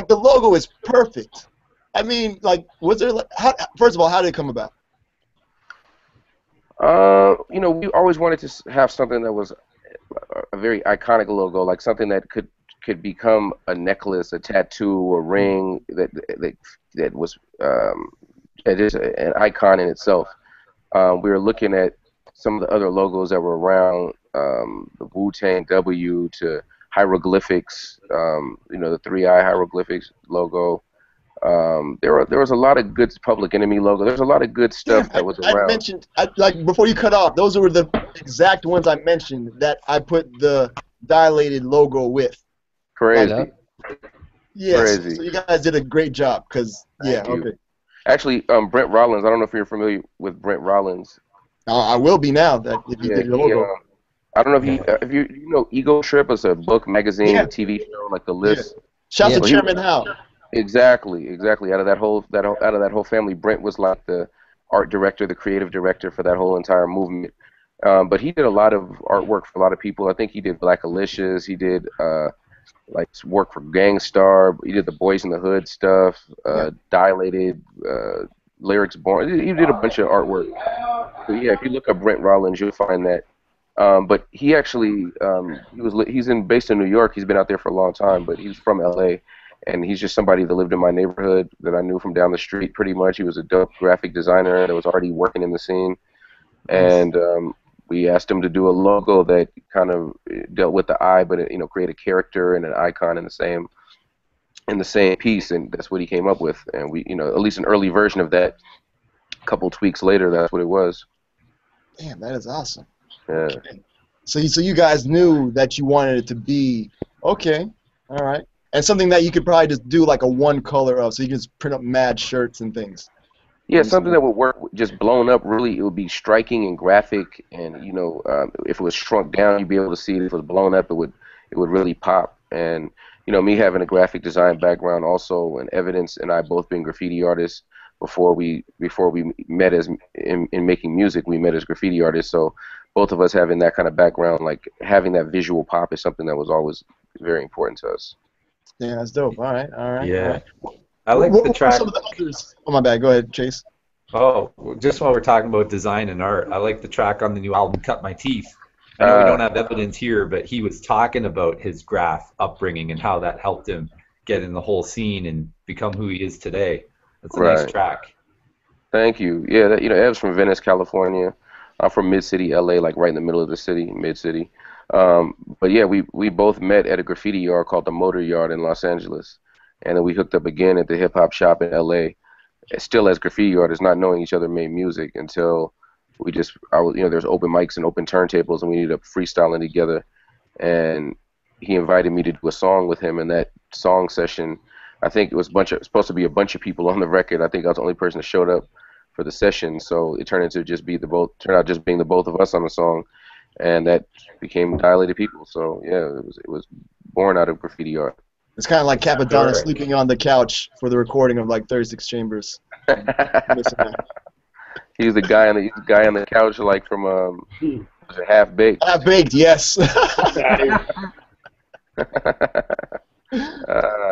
the logo is perfect. I mean, like, was there? First of all, how did it come about? We always wanted to have something that was a very iconic logo, like something that could become a necklace, a tattoo, a ring that was that is an icon in itself. We were looking at some of the other logos that were around, the Wu-Tang W to hieroglyphics, the three-eye hieroglyphics logo. There was a lot of good Public Enemy logo. There's a lot of good stuff that was around. I mentioned, like, before you cut off, those were the exact ones I mentioned that I put the Dilated logo with. Crazy. Yes. Crazy. So you guys did a great job, because, okay. Actually, Brent Rollins, I don't know if you're familiar with Brent Rollins. I will be now, if you did your logo. I don't know if you know Ego Trip is a book, magazine, TV show, like The List. Shouts to Chairman Howe. Exactly, exactly. Out of that whole family, Brent was like the art director, the creative director for that whole entire movement. But he did a lot of artwork for a lot of people. I think he did Black Alicious. He did like work for Gangstar. He did the Boys in the Hood stuff. Dilated, Lyrics Born. He did a bunch of artwork. So yeah, if you look up Brent Rollins, you'll find that. But he actually based in New York. He's been out there for a long time, but he's from LA, and he's just somebody that lived in my neighborhood that I knew from down the street pretty much. He was a dope graphic designer that was already working in the scene, and we asked him to do a logo that kind of dealt with the eye, but create a character and an icon in the same piece, and that's what he came up with. And we, at least an early version of that. A couple tweaks later, that's what it was. Damn, that is awesome. Yeah. Okay. So you guys knew that you wanted it to be okay, all right, and something that you could probably just do like a one color of, so you can just print up mad shirts and things. Yeah, something that would work just blown up. Really, it would be striking and graphic, and if it was shrunk down, you'd be able to see it. If it was blown up, it would really pop. And me having a graphic design background also, and Evidence and I both being graffiti artists before we met as in making music, we met as graffiti artists. So both of us having that kind of background, like having that visual pop, is something that was always very important to us. Yeah, that's dope. All right. Yeah. I like the track. Some of the others? Oh, my bad. Go ahead, Chase. Oh, just while we're talking about design and art, I like the track on the new album, Cut My Teeth. I know we don't have Evidence here, but he was talking about his graph upbringing and how that helped him get in the whole scene and become who he is today. That's a nice track. Thank you. Yeah, Ev's from Venice, California. I'm from Mid-City, LA, like right in the middle of the city, Mid-City. But yeah, we both met at a graffiti yard called the Motor Yard in Los Angeles. And then we hooked up again at the hip hop shop in LA, still as graffiti artists, not knowing each other made music until there's open mics and open turntables, and we ended up freestyling together. And he invited me to do a song with him, and that song session, I think it was supposed to be a bunch of people on the record. I think I was the only person that showed up for the session, so it turned out just being the both of us on the song, and that became Dilated Peoples. So yeah, it was born out of graffiti art. It's kind of like Capadonna sleeping on the couch for the recording of like 36 Chambers. He's the guy on the couch, like from Half Baked. Half Baked, yes.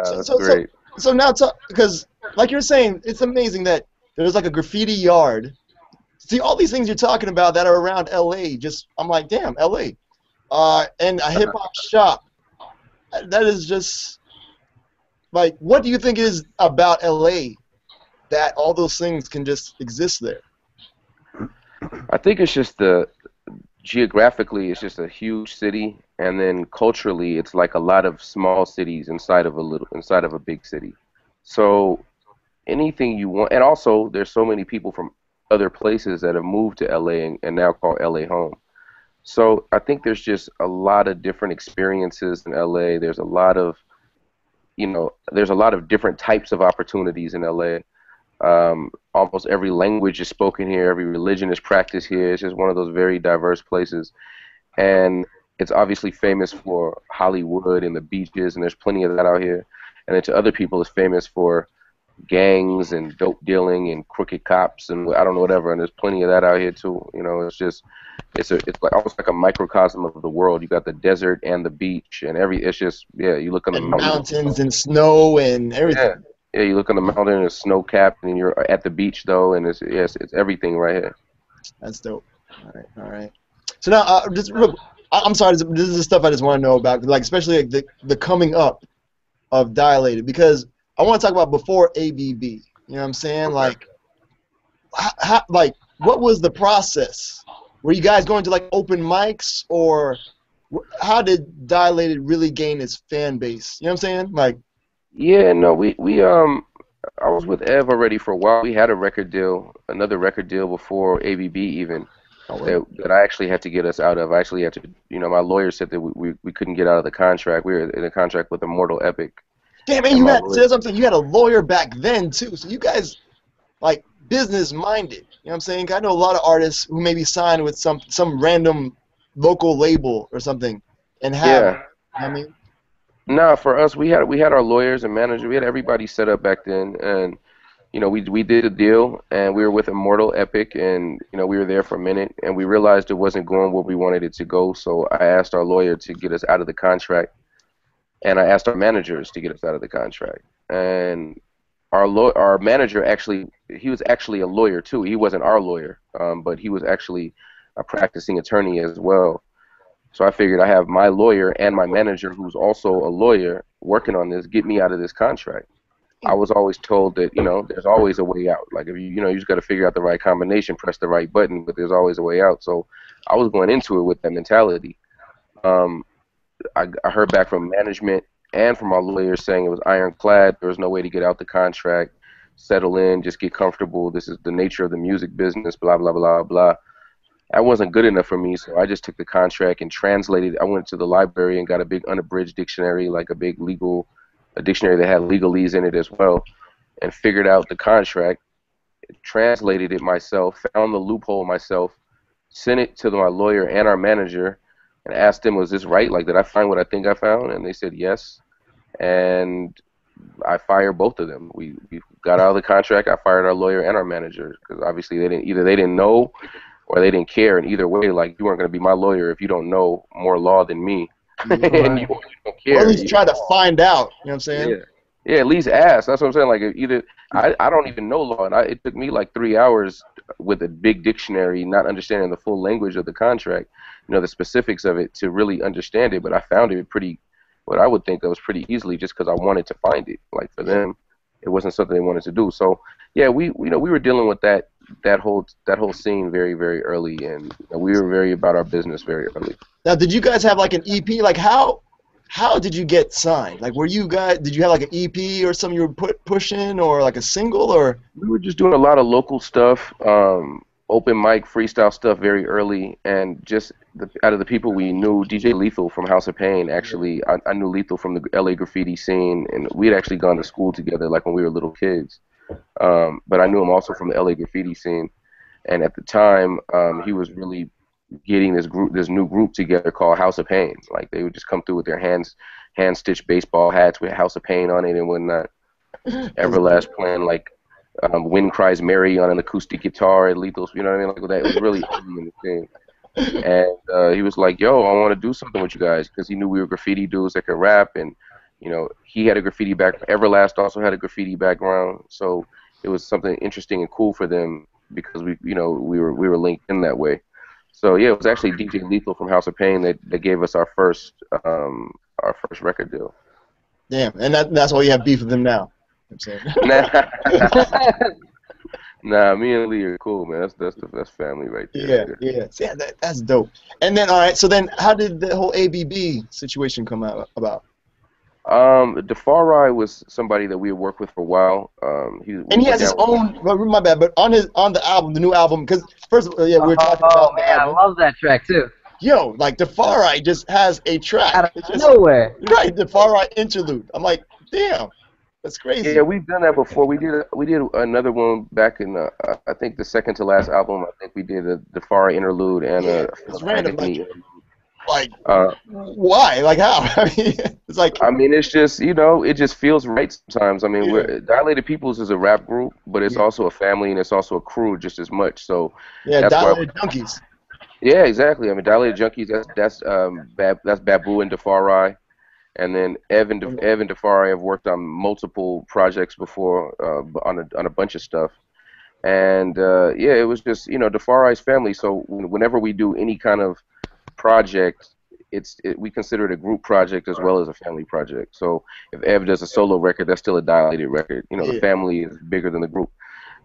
That's great. So now, because like you're saying, it's amazing that there's like a graffiti yard. See, all these things you're talking about that are around LA, I'm like, damn, LA. And a hip hop shop. That is just, like, what do you think is about LA that all those things can just exist there? I think it's just geographically, it's just a huge city, and then culturally, it's like a lot of small cities inside of a big city. So anything you want, and also there's so many people from other places that have moved to LA and now call LA home. So I think there's just a lot of different experiences in LA. There's a lot of different types of opportunities in LA. Almost every language is spoken here. Every religion is practiced here. It's just one of those very diverse places. And it's obviously famous for Hollywood and the beaches, and there's plenty of that out here. And then to other people, it's famous for gangs and dope dealing and crooked cops and I don't know, whatever. And there's plenty of that out here too. It's like almost like a microcosm of the world. You got the desert and the beach and it's just, yeah, you look on the mountains and snow and everything. Yeah, you look on the mountain and it's snow capped, and you're at the beach though, and it's everything right here. That's dope. All right. So now, I'm sorry, this is the stuff I just want to know about, like especially like the coming up of Dilated, because I want to talk about before ABB. You know what I'm saying? Like, what was the process? Were you guys going to like open mics, or how did Dilated really gain its fan base? You know what I'm saying? Like. Yeah, no, I was with Ev already for a while. We had another record deal before ABB even, that I actually had to get us out of. I actually had to, my lawyer said that we couldn't get out of the contract. We were in a contract with Immortal Epic. Damn, man, you had a lawyer back then too. So you guys, like, business minded. You know what I'm saying? I know a lot of artists who maybe signed with some random local label or something, and have. Yeah. You know what I mean. Nah, for us, we had our lawyers and managers. We had everybody set up back then, and we did a deal, and we were with Immortal Epic, and we were there for a minute, and we realized it wasn't going where we wanted it to go. So I asked our lawyer to get us out of the contract, and I asked our managers to get us out of the contract. And our manager he was actually a lawyer too. He wasn't our lawyer, but he was actually a practicing attorney as well. So I figured I have my lawyer and my manager, who's also a lawyer, working on this, get me out of this contract. I was always told that, there's always a way out. Like, if you just got to figure out the right combination, press the right button, but there's always a way out. So I was going into it with that mentality. I heard back from management and from our lawyers saying it was ironclad. There was no way to get out the contract, settle in, just get comfortable. This is the nature of the music business, blah, blah, blah, blah. That wasn't good enough for me, so I just took the contract and translated. I went to the library and got a big unabridged dictionary, like a big a dictionary that had legalese in it as well, and figured out the contract, translated it myself, found the loophole myself, sent it to my lawyer and our manager, and asked them, was this right? Like, did I find what I think I found? And they said yes. And I fired both of them. We got out of the contract. I fired our lawyer and our manager because obviously they didn't know or they didn't care. And either way, like, you weren't going to be my lawyer if you don't know more law than me. Right. And you don't care. Or at least try to find out. You know what I'm saying? Yeah. Yeah, at least ask. That's what I'm saying. Like, either I don't even know law, and it took me like 3 hours with a big dictionary, not understanding the full language of the contract, the specifics of it, to really understand it. But I found it what I would think of was pretty easily, just because I wanted to find it. Like, for them, it wasn't something they wanted to do. So yeah, we were dealing with that whole scene very, very early, and we were very about our business very early. Now, did you guys have like an EP? Like, how did you get signed? Like, did you have like an EP or something you were pushing, or like a single, or? We were just doing a lot of local stuff, open mic, freestyle stuff very early, and just out of the people we knew, DJ Lethal from House of Pain, actually, I knew Lethal from the LA graffiti scene, and we had actually gone to school together, like when we were little kids. But I knew him also from the LA graffiti scene, and at the time, he was really getting this new group together called House of Pain. Like, they would just come through with their hand stitched baseball hats with House of Pain on it and whatnot. Everlast playing like Wind Cries Mary on an acoustic guitar at Lethal's, you know what I mean? Like, that, it was really early in the thing. And he was like, yo, I want to do something with you guys, because he knew we were graffiti dudes that could rap, and he had a graffiti background. Everlast also had a graffiti background, so it was something interesting and cool for them, because we were linked in that way. So yeah, it was actually DJ Lethal from House of Pain that gave us our first record deal. Damn, and that's why you have beef with him now. I'm saying. Nah, me and Lee are cool, man. That's family right there. Yeah. That's dope. And then, all right, so then how did the whole ABB situation come about? Defari was somebody that we had worked with for a while. He has his own. My bad, but on the album, the new album, because first, we were talking about the album. I love that track too. Yo, like Defari just has a track out of nowhere. Right, Defari interlude. I'm like, damn, that's crazy. Yeah, we've done that before. We did another one back in I think the second to last album. I think we did a Defari interlude and it's random. Like, why? Like, how? I mean, it's like. I mean, it's just, it just feels right sometimes. I mean, Dilated Peoples is a rap group, but it's also a family and it's also a crew just as much. So yeah, Dilated Junkies. Yeah, exactly. I mean, Dilated Junkies. That's Babu and Defari, and then Ev and Defari have worked on multiple projects before, on a bunch of stuff. And yeah, it was just Defari's family. So whenever we do any kind of project, we consider it a group project as well as a family project. So if Ev does a solo record, that's still a Dilated record. The family is bigger than the group,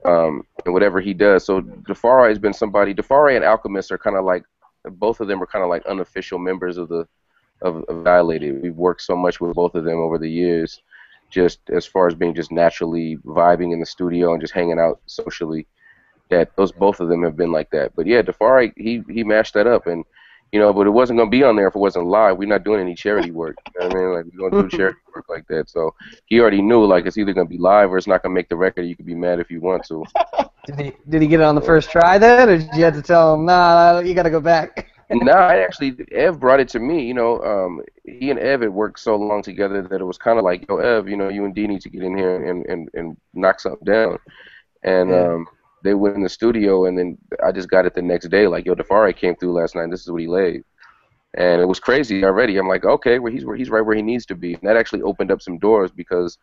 and whatever he does. So Defari has been somebody. Defari and Alchemist are kind of like, both of them are kind of like unofficial members of Dilated. We've worked so much with both of them over the years, just as far as being just naturally vibing in the studio and just hanging out socially, that both of them have been like that. But yeah, Defari, he mashed that up, and but it wasn't going to be on there if it wasn't live. We're not doing any charity work. You know what I mean? Like, we don't do charity work like that. So he already knew, like, it's either going to be live or it's not going to make the record. You could be mad if you want to. Did he get it on the first try then, or did you have to tell him, nah, you got to go back? No, I actually Ev brought it to me. He and Ev had worked so long together that it was kind of like, yo, Ev, you and D need to get in here and knock something down. And they went in the studio, and then I just got it the next day. Like, yo, Defari came through last night. This is what he laid, and it was crazy already. I'm like, okay, well, he's right where he needs to be. And that actually opened up some doors because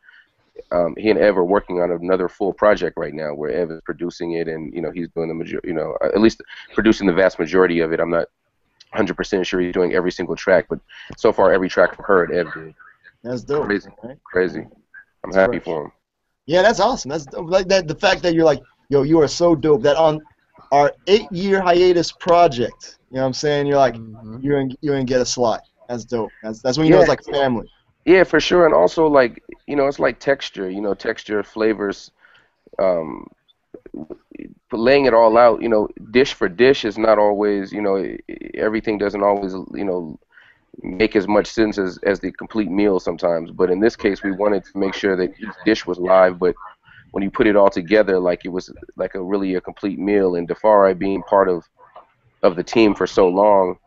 he and Ev are working on another full project right now, where Ev is producing it, and he's doing the at least producing the vast majority of it. I'm not 100% sure he's doing every single track, but so far every track I've heard, Ev did. That's dope. Crazy, right? crazy. I'm That's happy fresh. for him. Yeah, that's awesome. That's like that. The fact that you're like, yo, you are so dope. That on our 8-year hiatus project, you know what I'm saying? You're like, you ain't get a slot. That's dope. That's when you know it's like family. Yeah, for sure. And also, like, it's like texture. Texture, flavors. Laying it all out. Dish for dish is not always. Everything doesn't always. Make as much sense as the complete meal sometimes. But in this case, we wanted to make sure that each dish was live, but when you put it all together, like it was like a complete meal. And Defari being part of the team for so long,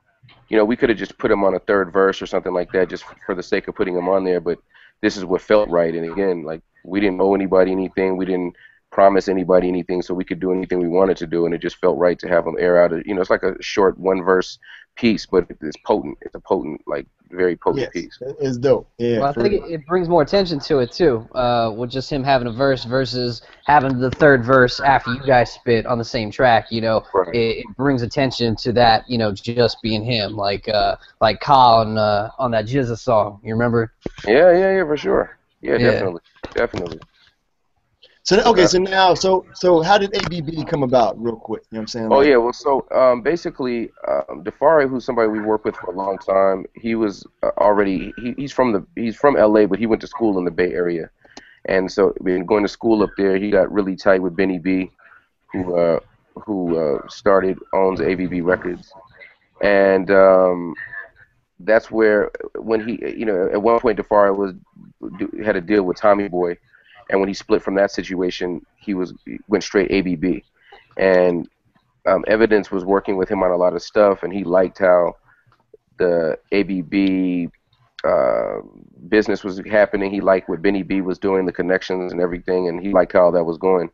we could have just put him on a third verse or something like that just for the sake of putting him on there. But this is what felt right. And again, like, we didn't owe anybody anything. We didn't promise anybody anything, so we could do anything we wanted to do. And it just felt right to have him air out. It's like a short one verse piece, but it's potent. It's a potent, like, very potent piece. It's dope. Yeah. Well, I think it brings more attention to it too, with just him having a verse versus having the third verse after you guys spit on the same track. Right. It brings attention to that. Just being him, like Ka on that Jizza song. You remember? Yeah, for sure. Yeah, definitely. So okay, so now, so how did ABB come about, real quick? You know what I'm saying? Oh yeah, well, so basically, Defari, who's somebody we worked with for a long time, he was already he's from LA, but he went to school in the Bay Area, and so going to school up there, he got really tight with Benny B, who owns ABB Records, and that's where when he at one point Defari had a deal with Tommy Boy. And when he split from that situation, he went straight ABB. And Evidence was working with him on a lot of stuff, and he liked how the ABB business was happening. He liked what Benny B was doing, the connections and everything, and he liked how that was going.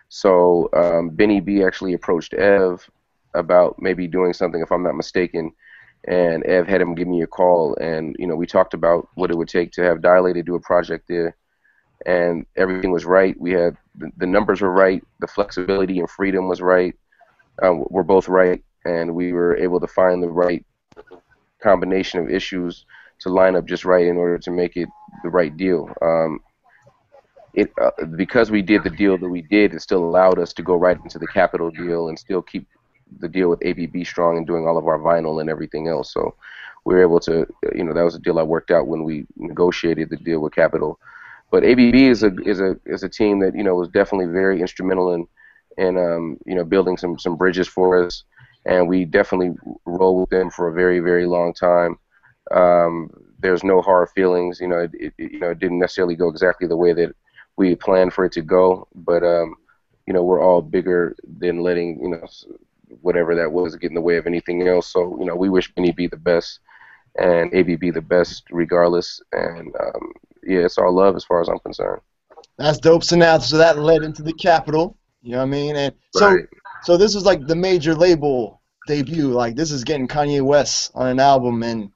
So Benny B actually approached Ev about maybe doing something, if I'm not mistaken, and Ev had him give me a call, and we talked about what it would take to have Dilated do a project there. And everything was right. We had the numbers were right, the flexibility and freedom was right. We're both right, and we were able to find the right combination of issues to line up just right in order to make it the right deal. Because we did the deal that we did, it still allowed us to go right into the Capitol deal and still keep the deal with ABB strong and doing all of our vinyl and everything else. So we were able to, that was a deal I worked out when we negotiated the deal with Capitol. But ABB is a team that was definitely very instrumental in building some bridges for us, and we definitely roll with them for a very, very long time. There's no hard feelings. It didn't necessarily go exactly the way that we had planned for it to go, but we're all bigger than letting whatever that was get in the way of anything else. So we wish Benny B the best and ABB the best regardless, and yeah, it's all love as far as I'm concerned. That's dope. So that led into the Capitol. You know what I mean? And so this was like the major label debut. Like, this is getting Kanye West on an album, and you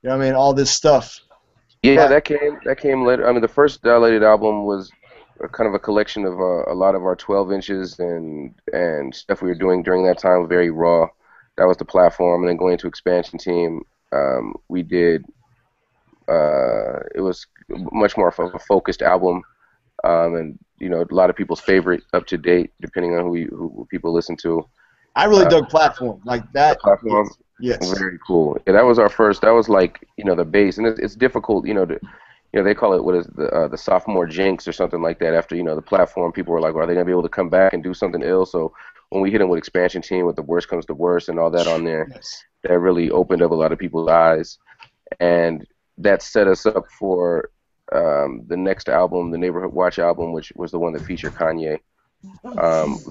know what I mean, all this stuff. Yeah, that came later. I mean, the first Dilated album was kind of a collection of a lot of our 12 inches and stuff we were doing during that time, very raw. That was the platform, and then going to Expansion Team, we did. It was much more of a focused album, and a lot of people's favorite, up to date, depending on who people listen to. I really dug Platform, like that. Platform, yes. Very cool. Yeah, that was our first. That was like the base, and it's difficult, they call it, what is the sophomore jinx or something like that. After the Platform, people were like, well, are they gonna be able to come back and do something ill? So when we hit them with Expansion Team, with The Worst Comes to Worst and all that on there, that really opened up a lot of people's eyes, and that set us up for the next album, the Neighborhood Watch album, which was the one that featured Kanye.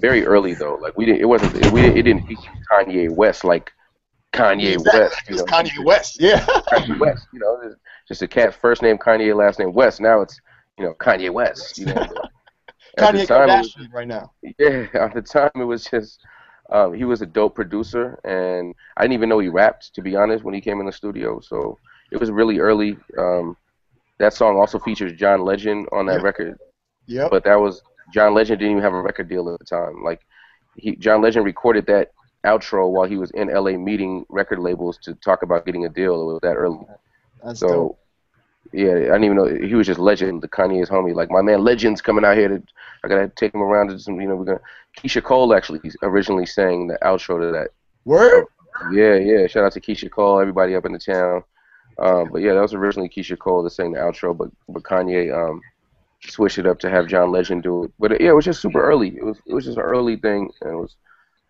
Very early though, like it didn't feature Kanye West like Kanye Exactly. West. It's Kanye West. Yeah. Kanye West. There's just a cat, first name Kanye, last name West. Now it's Kanye West. At the Kanye time, Kardashian right now. yeah. At the time, it was just he was a dope producer, and I didn't even know he rapped, to be honest, when he came in the studio. So it was really early. That song also features John Legend on that record. Yep. But John Legend didn't even have a record deal at the time. Like John Legend recorded that outro while he was in LA meeting record labels to talk about getting a deal. It was that early. That's so dope. yeah, I didn't even know he was just Legend, the Kanye's homie. Like, my man Legend's coming out here I gotta take him around to some. Keisha Cole actually originally sang the outro to that. Word? Yeah. Shout out to Keisha Cole, everybody up in the town. But yeah, that was originally Keisha Cole that sang the outro, but Kanye switched it up to have John Legend do it. But yeah, it was just super early. It was just an early thing, and it was,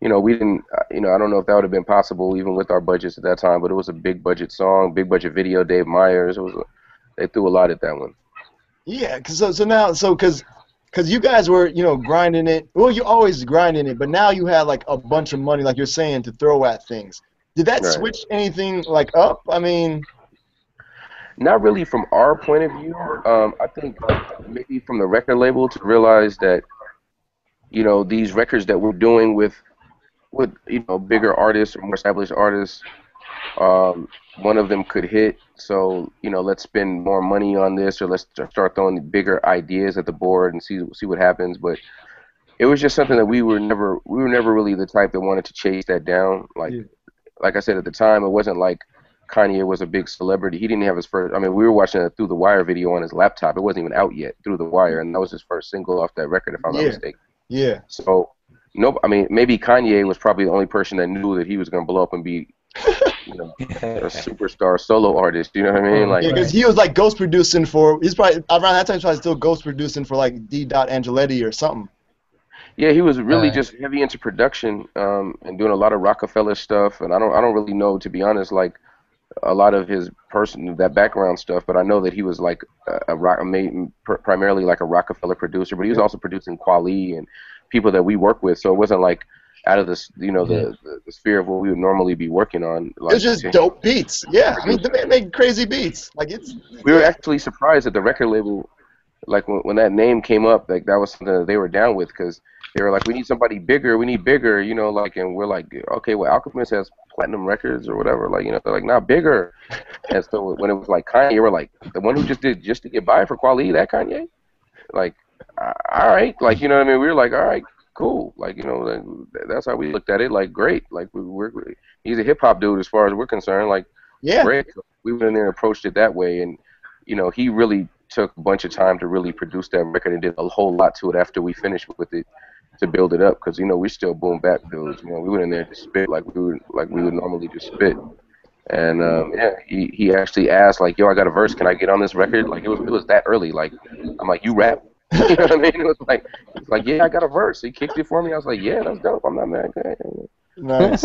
we didn't, I don't know if that would have been possible even with our budgets at that time, but it was a big budget song, big budget video. Dave Myers, they threw a lot at that one. Yeah, because you guys were grinding it. Well, you always grinding it, but now you had like a bunch of money, like you're saying, to throw at things. Did that switch anything like up? I mean. Not really from our point of view. I think maybe from the record label to realize that, these records that we're doing with bigger artists or more established artists, one of them could hit. So let's spend more money on this, or let's start throwing bigger ideas at the board and see what happens. But it was just something that we were never really the type that wanted to chase that down. Like I said at the time, it wasn't like Kanye was a big celebrity. He didn't have his first. I mean, we were watching a Through the Wire video on his laptop. It wasn't even out yet, Through the Wire, and that was his first single off that record, if I'm not mistaken. Yeah. So, I mean, maybe Kanye was probably the only person that knew that he was going to blow up and be, a superstar solo artist. You know what I mean? Like, because he was like ghost producing for. He's probably around that time. He's probably still ghost producing for like D. Angeletti or something. Yeah, he was really just heavy into production and doing a lot of Rockefeller stuff. And I don't really know, to be honest, like, a lot of his that background stuff, but I know that he was like primarily like a Rockefeller producer, but he was also producing Kweli and people that we work with, so it wasn't like out of this, the sphere of what we would normally be working on. Like, it's just dope beats. Yeah, I mean, the man made crazy beats. Like, we were actually surprised at the record label, like when that name came up, like that was something that they were down with, because they were like, we need somebody bigger, like, and we're like, okay, well, Alchemist has platinum records or whatever, like, they're like, not bigger. And so when it was like Kanye, we're like, the one who just to get by for Kweli, that Kanye? Like, all right, like, what I mean? We were like, all right, cool, like, that's how we looked at it, like, great, like, he's a hip hop dude as far as we're concerned, like, great. So we went in there and approached it that way, and he really took a bunch of time to really produce that record and did a whole lot to it after we finished with it, to build it up, because we're still boom bap dudes. We went in there to spit like we would normally just spit. And he actually asked, like, yo, I got a verse, can I get on this record? Like, it was that early. Like, I'm like, you rap? You know what I mean? It was like, yeah, I got a verse. He kicked it for me. I was like, yeah, that's dope. I'm not mad. Nice.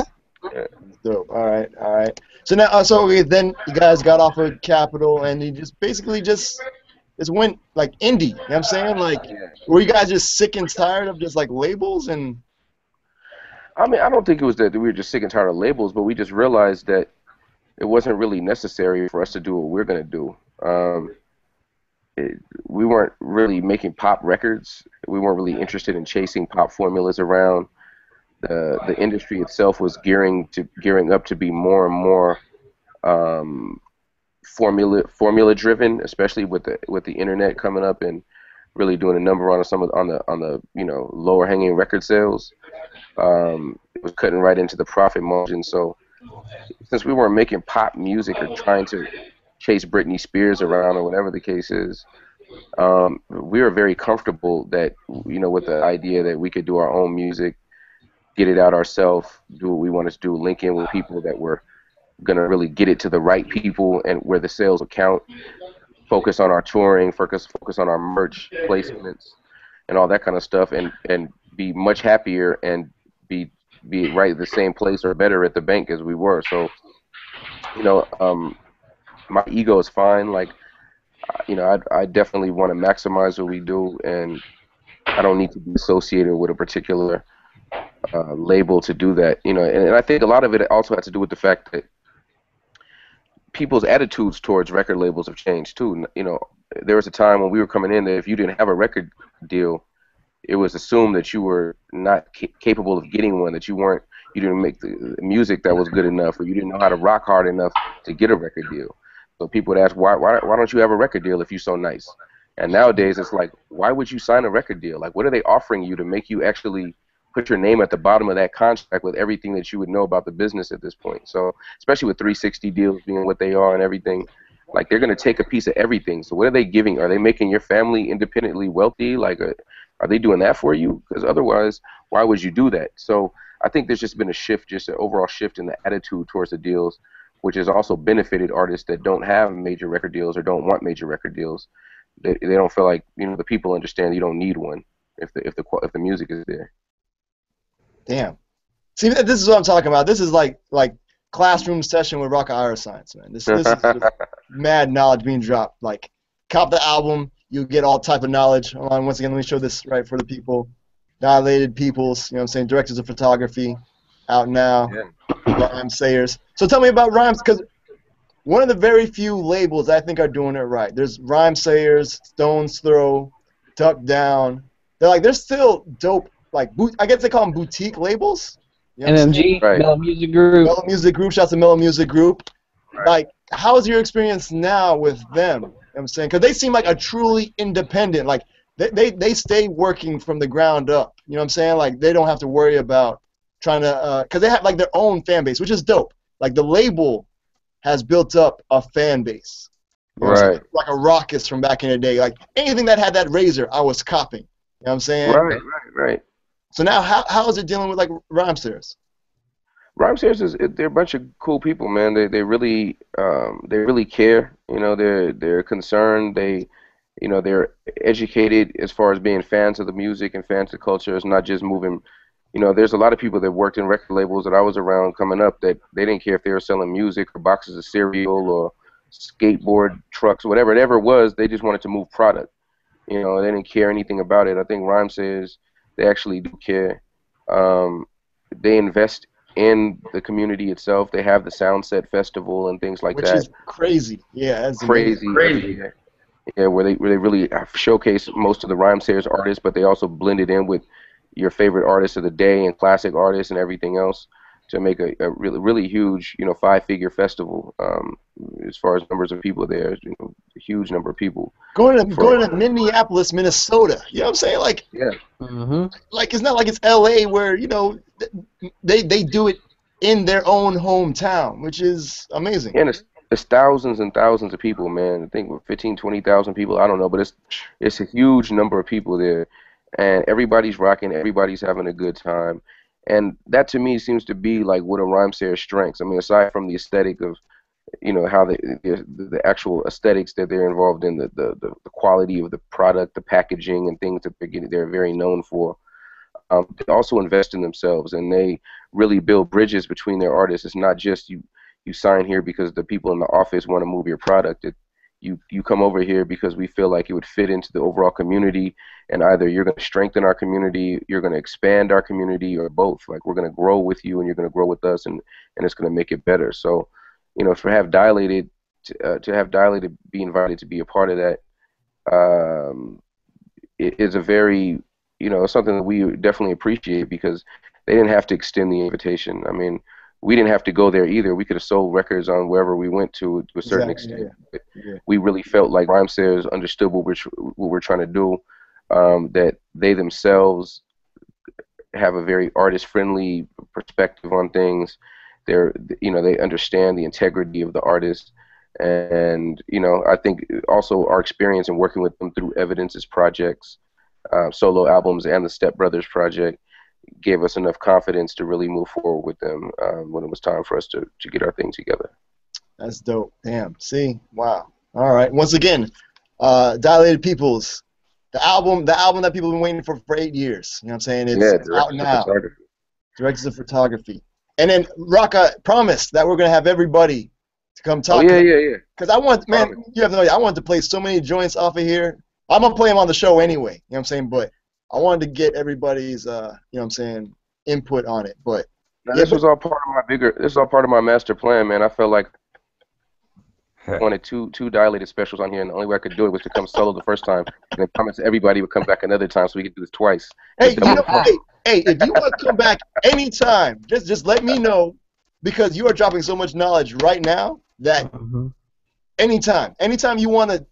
Dope. All right. So now, then you guys got off of Capitol, and you just basically just went like indie. You know what I'm saying? Like, were you guys just sick and tired of just like labels? And I mean, I don't think it was that we were just sick and tired of labels, but we just realized that it wasn't really necessary for us to do what we're gonna do. We weren't really making pop records. We weren't really interested in chasing pop formulas around. The industry itself was gearing up to be more and more formula driven, especially with the internet coming up and really doing a number on the lower hanging record sales. It was cutting right into the profit margin. So since we weren't making pop music or trying to chase Britney Spears around or whatever the case is, we were very comfortable that with the idea that we could do our own music, get it out ourselves, do what we wanted to do, link in with people that were gonna really get it to the right people and where the sales will count, focus on our touring, focus on our merch placements and all that kind of stuff, and be much happier and be right at the same place or better at the bank as we were. So my ego is fine. Like, I definitely want to maximize what we do, and I don't need to be associated with a particular label to do that. You know, and I think a lot of it also has to do with the fact that people's attitudes towards record labels have changed too. You know, there was a time when we were coming in that if you didn't have a record deal, it was assumed that you were not capable of getting one, that you didn't make the music that was good enough, or you didn't know how to rock hard enough to get a record deal. So people would ask, why don't you have a record deal if you're so nice? And nowadays it's like, why would you sign a record deal? Like, what are they offering you to make you actually put your name at the bottom of that contract with everything that you would know about the business at this point? So especially with 360 deals being what they are and everything, like they're going to take a piece of everything. So what are they giving? Are they making your family independently wealthy? Like, are they doing that for you? Because otherwise, why would you do that? So I think there's just been a shift, just an overall shift in the attitude towards the deals, which has also benefited artists that don't have major record deals or don't want major record deals. They don't feel like, you know, the people understand you don't need one if the music is there. Damn. See, this is what I'm talking about. This is like classroom session with Rakaa Iriscience, man. This is just mad knowledge being dropped. Like, cop the album, you get all type of knowledge. Hold on, once again, let me show this right for the people. Dilated Peoples, you know what I'm saying, directors of photography, out now. Yeah. Rhymesayers. So tell me about Rhymes, because one of the very few labels I think are doing it right. There's Rhymesayers, Stone's Throw, Tuck Down. They're still dope. Like, I guess they call them boutique labels. You know NMG, right. Mellow Music Group. Mellow Music Group, shouts to Mellow Music Group. Right. Like, how's your experience now with them? You know what I'm saying? Because they seem like a truly independent, like, they stay working from the ground up. You know what I'm saying? Like, they don't have to worry about trying to, because they have, like, their own fan base, which is dope. Like, the label has built up a fan base. You know right. Like a Raucous from back in the day. Like, anything that had that razor, I was copying. You know what I'm saying? Right. So now, how is it dealing with, like, Rhymesayers? Rhymesayers they're a bunch of cool people, man. They really care. You know, they're concerned. They're educated as far as being fans of the music and fans of culture. It's not just moving. You know, there's a lot of people that worked in record labels that I was around coming up that they didn't care if they were selling music or boxes of cereal or skateboard trucks, whatever it was. They just wanted to move product. You know, they didn't care anything about it. I think Rhymesayers, they actually do care. They invest in the community itself. They have the Soundset Festival and things like that. Which is crazy. Yeah, that's crazy. Yeah, where they really showcase most of the Rhymesayers artists, but they also blend it in with your favorite artists of the day and classic artists and everything else to make a really huge, 5-figure festival. As far as numbers of people there, a huge number of people. Going to Minneapolis, Minnesota. You know what I'm saying? Like, yeah. Like, it's not like it's L.A. where, they do it in their own hometown, which is amazing. And it's thousands and thousands of people, man. I think 15,000, 20,000 people. I don't know, but it's a huge number of people there. And everybody's rocking, everybody's having a good time. And that to me seems to be like what a Rhymesayer's strengths. I mean, aside from the aesthetic of, how the actual aesthetics that they're involved in, the quality of the product, the packaging and things that they're very known for. They also invest in themselves, and they really build bridges between their artists. It's not just you sign here because the people in the office want to move your product. You come over here because we feel like it would fit into the overall community, and either you're going to strengthen our community, you're going to expand our community, or both. Like, we're going to grow with you and you're going to grow with us, and it's going to make it better. So, to have Dilated be invited to be a part of that, it is a very, something that we definitely appreciate, because they didn't have to extend the invitation. I mean, we didn't have to go there either. We could have sold records on wherever we went to a certain extent. Yeah. We really felt like Rhymesayers understood what we're trying to do, that they themselves have a very artist-friendly perspective on things. They understand the integrity of the artist, and I think also our experience in working with them through Evidence's projects, solo albums, and the Step Brothers project gave us enough confidence to really move forward with them when it was time for us to get our thing together. That's dope. Damn. See? Wow. All right. Once again, Dilated Peoples, the album that people have been waiting for 8 years. You know what I'm saying? It's out now. Directors of Photography. And then Rakaa promised that we're going to have everybody to come talk. Oh, yeah. Because you have no idea, I wanted to play so many joints off of here. I'm going to play them on the show anyway. You know what I'm saying? But I wanted to get everybody's, input on it. But now, this was all part of my bigger. This is all part of my master plan, man. I felt like I wanted two dilated specials on here, and the only way I could do it was to come solo the first time, and then promise everybody would come back another time, so we could do this twice. Hey, if you want to come back anytime, just let me know, because you are dropping so much knowledge right now that anytime you want to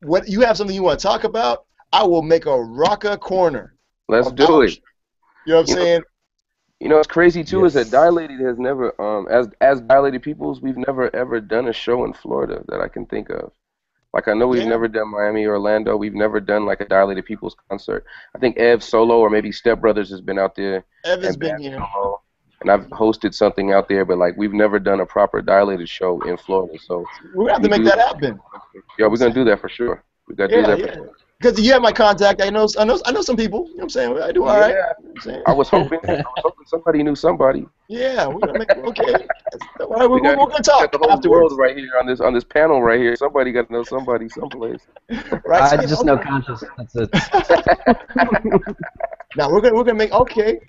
what you have something you want to talk about, I will make a Rakaa corner. Let's do it. You know what I'm saying? You know, what's crazy too is that Dilated has never, as Dilated Peoples, we've never ever done a show in Florida that I can think of. Like, I know we've never done Miami or Orlando. We've never done like a Dilated Peoples concert. I think Ev solo or maybe Step Brothers has been out there. Ev has been here. Solo, and I've hosted something out there, but like we've never done a proper Dilated show in Florida. So we have to make that happen. Yeah, we're gonna do that for sure. We gotta do that for sure. Because you have my contact, I know some people. You know what I'm saying? I do all right. You know I was hoping somebody knew somebody. Yeah, we're gonna make okay. All right, we're gonna talk. The whole world right here on this panel right here. Somebody got to know somebody someplace. Right. I just know conscious. That's it. Now we're gonna make all right.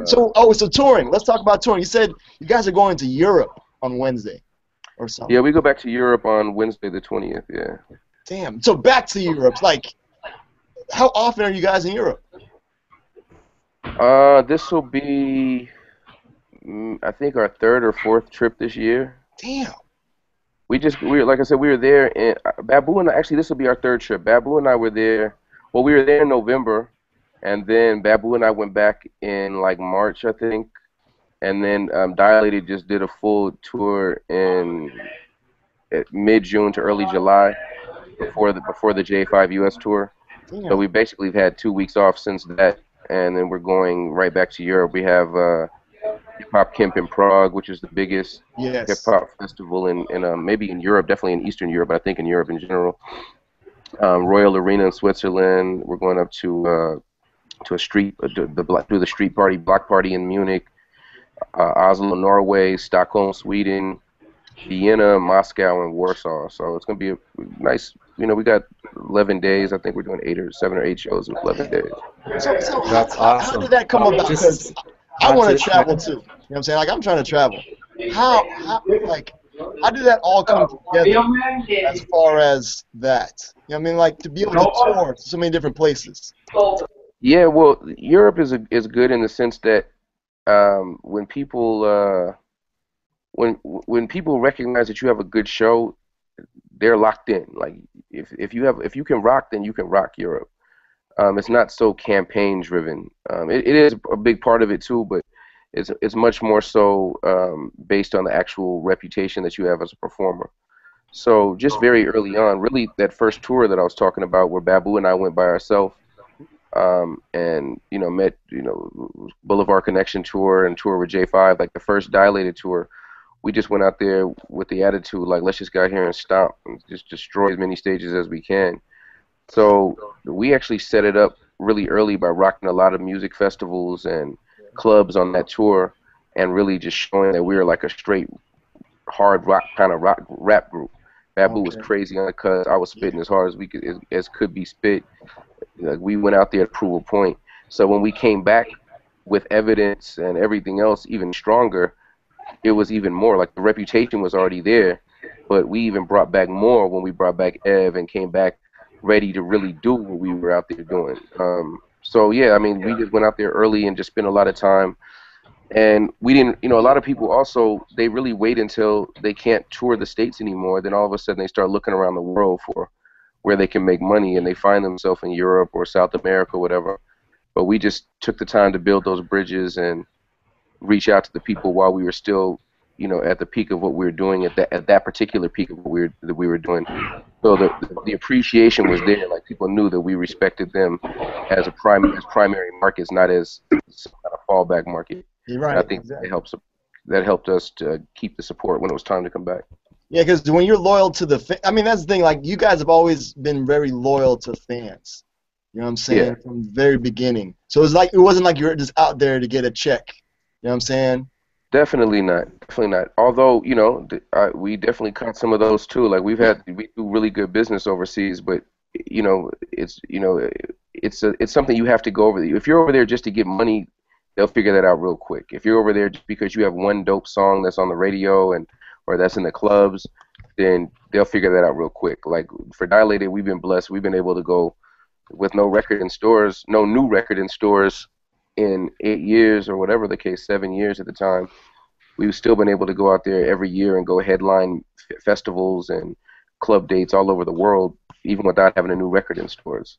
So touring. Let's talk about touring. You said you guys are going to Europe on Wednesday, or something. Yeah, we go back to Europe on Wednesday the 20th. Yeah. Damn. So back to Europe. Like, how often are you guys in Europe? This will be, I think, our third or fourth trip this year. Damn. Like I said, we were there, and Babu and actually this will be our third trip. Babu and I were there. Well, we were there in November, and then Babu and I went back in like March, I think, and then Dilated just did a full tour in mid-June to early July. Before the J5 US tour. Damn. So we basically have had 2 weeks off since that, and then we're going right back to Europe. We have Hip Hop Camp in Prague, which is the biggest hip hop festival in maybe in Europe, definitely in Eastern Europe, but I think in Europe in general. Royal Arena in Switzerland. We're going up to a street through the street party block party in Munich, Oslo, Norway, Stockholm, Sweden, Vienna, Moscow, and Warsaw. So it's going to be a nice, we got 11 days. I think we're doing 7 or 8 shows in 11 days. So that's awesome. How did that come about? Because I want to travel too. You know what I'm saying? Like, I'm trying to travel. How did that all come together as far as that? You know what I mean? Like, to be able to tour to so many different places. Yeah, well, Europe is good in the sense that when people when people recognize that you have a good show, they're locked in. Like, if you can rock, then you can rock Europe. It's not so campaign driven. It is a big part of it too, but it's much more so based on the actual reputation that you have as a performer. So just very early on, really that first tour that I was talking about, where Babu and I went by ourselves, and met Boulevard Connection tour and tour with J5, like the first Dilated tour. We just went out there with the attitude, like, let's just go out here and stomp and just destroy as many stages as we can. So we actually set it up really early by rocking a lot of music festivals and clubs on that tour, and really just showing that we were like a straight hard rock kind of rap group. Babu was crazy on the cuts. I was spitting as hard as we could be spit. Like, we went out there to prove a point. So when we came back with evidence and everything else even stronger, it was even more. Like, the reputation was already there, but we even brought back more when we brought back Ev and came back ready to really do what we were out there doing. So yeah, I mean, we just went out there early and just spent a lot of time. And we didn't, a lot of people also, they really wait until they can't tour the States anymore. Then all of a sudden they start looking around the world for where they can make money, and they find themselves in Europe or South America, whatever. But we just took the time to build those bridges and reach out to the people while we were still, at the peak of what we were doing at that particular peak of what we were doing. So the appreciation was there. Like, people knew that we respected them as primary markets, not as some kind of fallback market. You're right. And I think that helped us to keep the support when it was time to come back. Yeah, because when you're loyal to that's the thing. Like, you guys have always been very loyal to fans. You know what I'm saying? Yeah. From the very beginning. So it wasn't like you were just out there to get a check. You know what I'm saying? Definitely not. Definitely not. Although, we definitely caught some of those too. Like, we do really good business overseas, but it's something you have to go over. If you're over there just to get money, they'll figure that out real quick. If you're over there just because you have one dope song that's on the radio and or that's in the clubs, then they'll figure that out real quick. Like for Dilated, we've been blessed. We've been able to go with no record in stores, no new record in stores in 8 years or whatever the case, 7 years at the time. We've still been able to go out there every year and go headline festivals and club dates all over the world, even without having a new record in stores.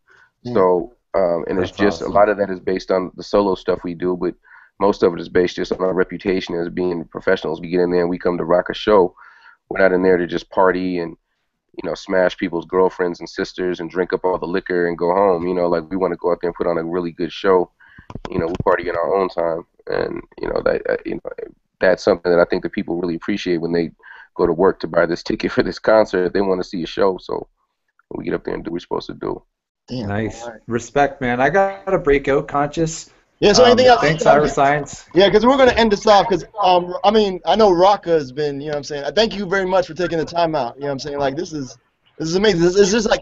So, and it's just a lot of that is based on the solo stuff we do, but most of it is based just on our reputation as being professionals. We get in there and we come to rock a show. We're not in there to just party and, you know, smash people's girlfriends and sisters and drink up all the liquor and go home. You know, like we want to go out there and put on a really good show. You know, we party in our own time, and you know that's something that I think that people really appreciate when they go to work to buy this ticket for this concert. They want to see a show, so we get up there and do what we're supposed to do. Damn, Nice. Respect, man. I got to break out, Conscious. Yeah, so anything else? Thanks, Iriscience. Yeah, because we're going to end this off because, I mean, I know Rakaa has been, you know what I'm saying, thank you very much for taking the time out, you know what I'm saying, like, this is amazing. This is just like,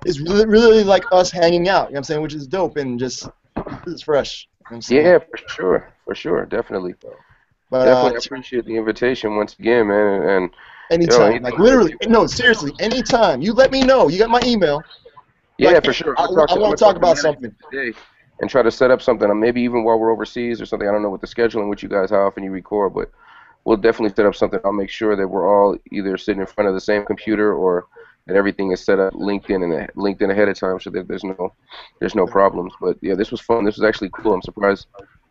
it's really like us hanging out, you know what I'm saying, which is dope and just, this is fresh. You know what I'm saying? Yeah, for sure, definitely. But, definitely appreciate the invitation once again, man, and anytime, like, literally, no, seriously, anytime. You let me know. You got my email. Yeah, like, for sure. I want to talk about something. Today and try to set up something, maybe even while we're overseas or something. I don't know what the scheduling with you guys, how often you record, but we'll definitely set up something. I'll make sure that we're all either sitting in front of the same computer or that everything is set up LinkedIn ahead of time so that there's no problems. But yeah, this was fun. This was actually cool. I'm surprised.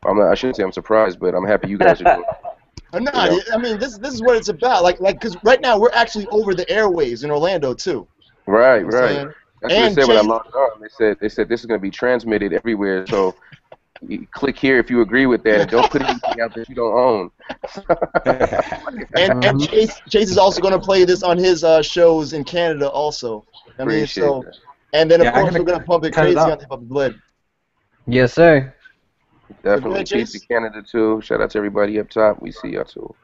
I shouldn't say I'm surprised, but I'm happy you guys are doing it. No, I mean this is what it's about. Like because right now we're actually over the airwaves in Orlando too. Right, You know what I'm saying? That's what they said when I logged on. They said this is going to be transmitted everywhere. So you click here if you agree with that, and don't put anything out that you don't own. and Chase is also going to play this on his shows in Canada also. I mean, so that. And then of course we're going to pump it crazy on Hip Hop Blood. Yes, sir. Definitely. Peace to Canada too. Shout out to everybody up top. We see y'all too.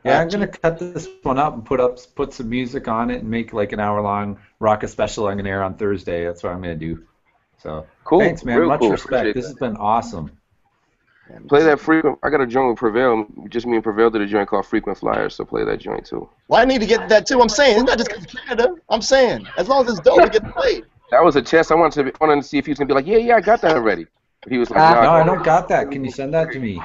Yeah, I'm gonna cut this one up and put some music on it and make like an hour-long Rakaa special. I'm gonna air on Thursday. That's what I'm gonna do. So cool. Thanks, man. Real Much cool. respect. Appreciate This has been awesome. Play that frequent. I got a joint with Prevail. Just me and Prevail did a joint called Frequent Flyers. So play that joint too. Well, I need to get that too. I'm saying it's not just 'cause of Canada. I'm saying as long as it's dope, it gets played. That was a test. I wanted to see if he was gonna be like, yeah, I got that already. But he was like, no, I don't got that. Can you send that to me?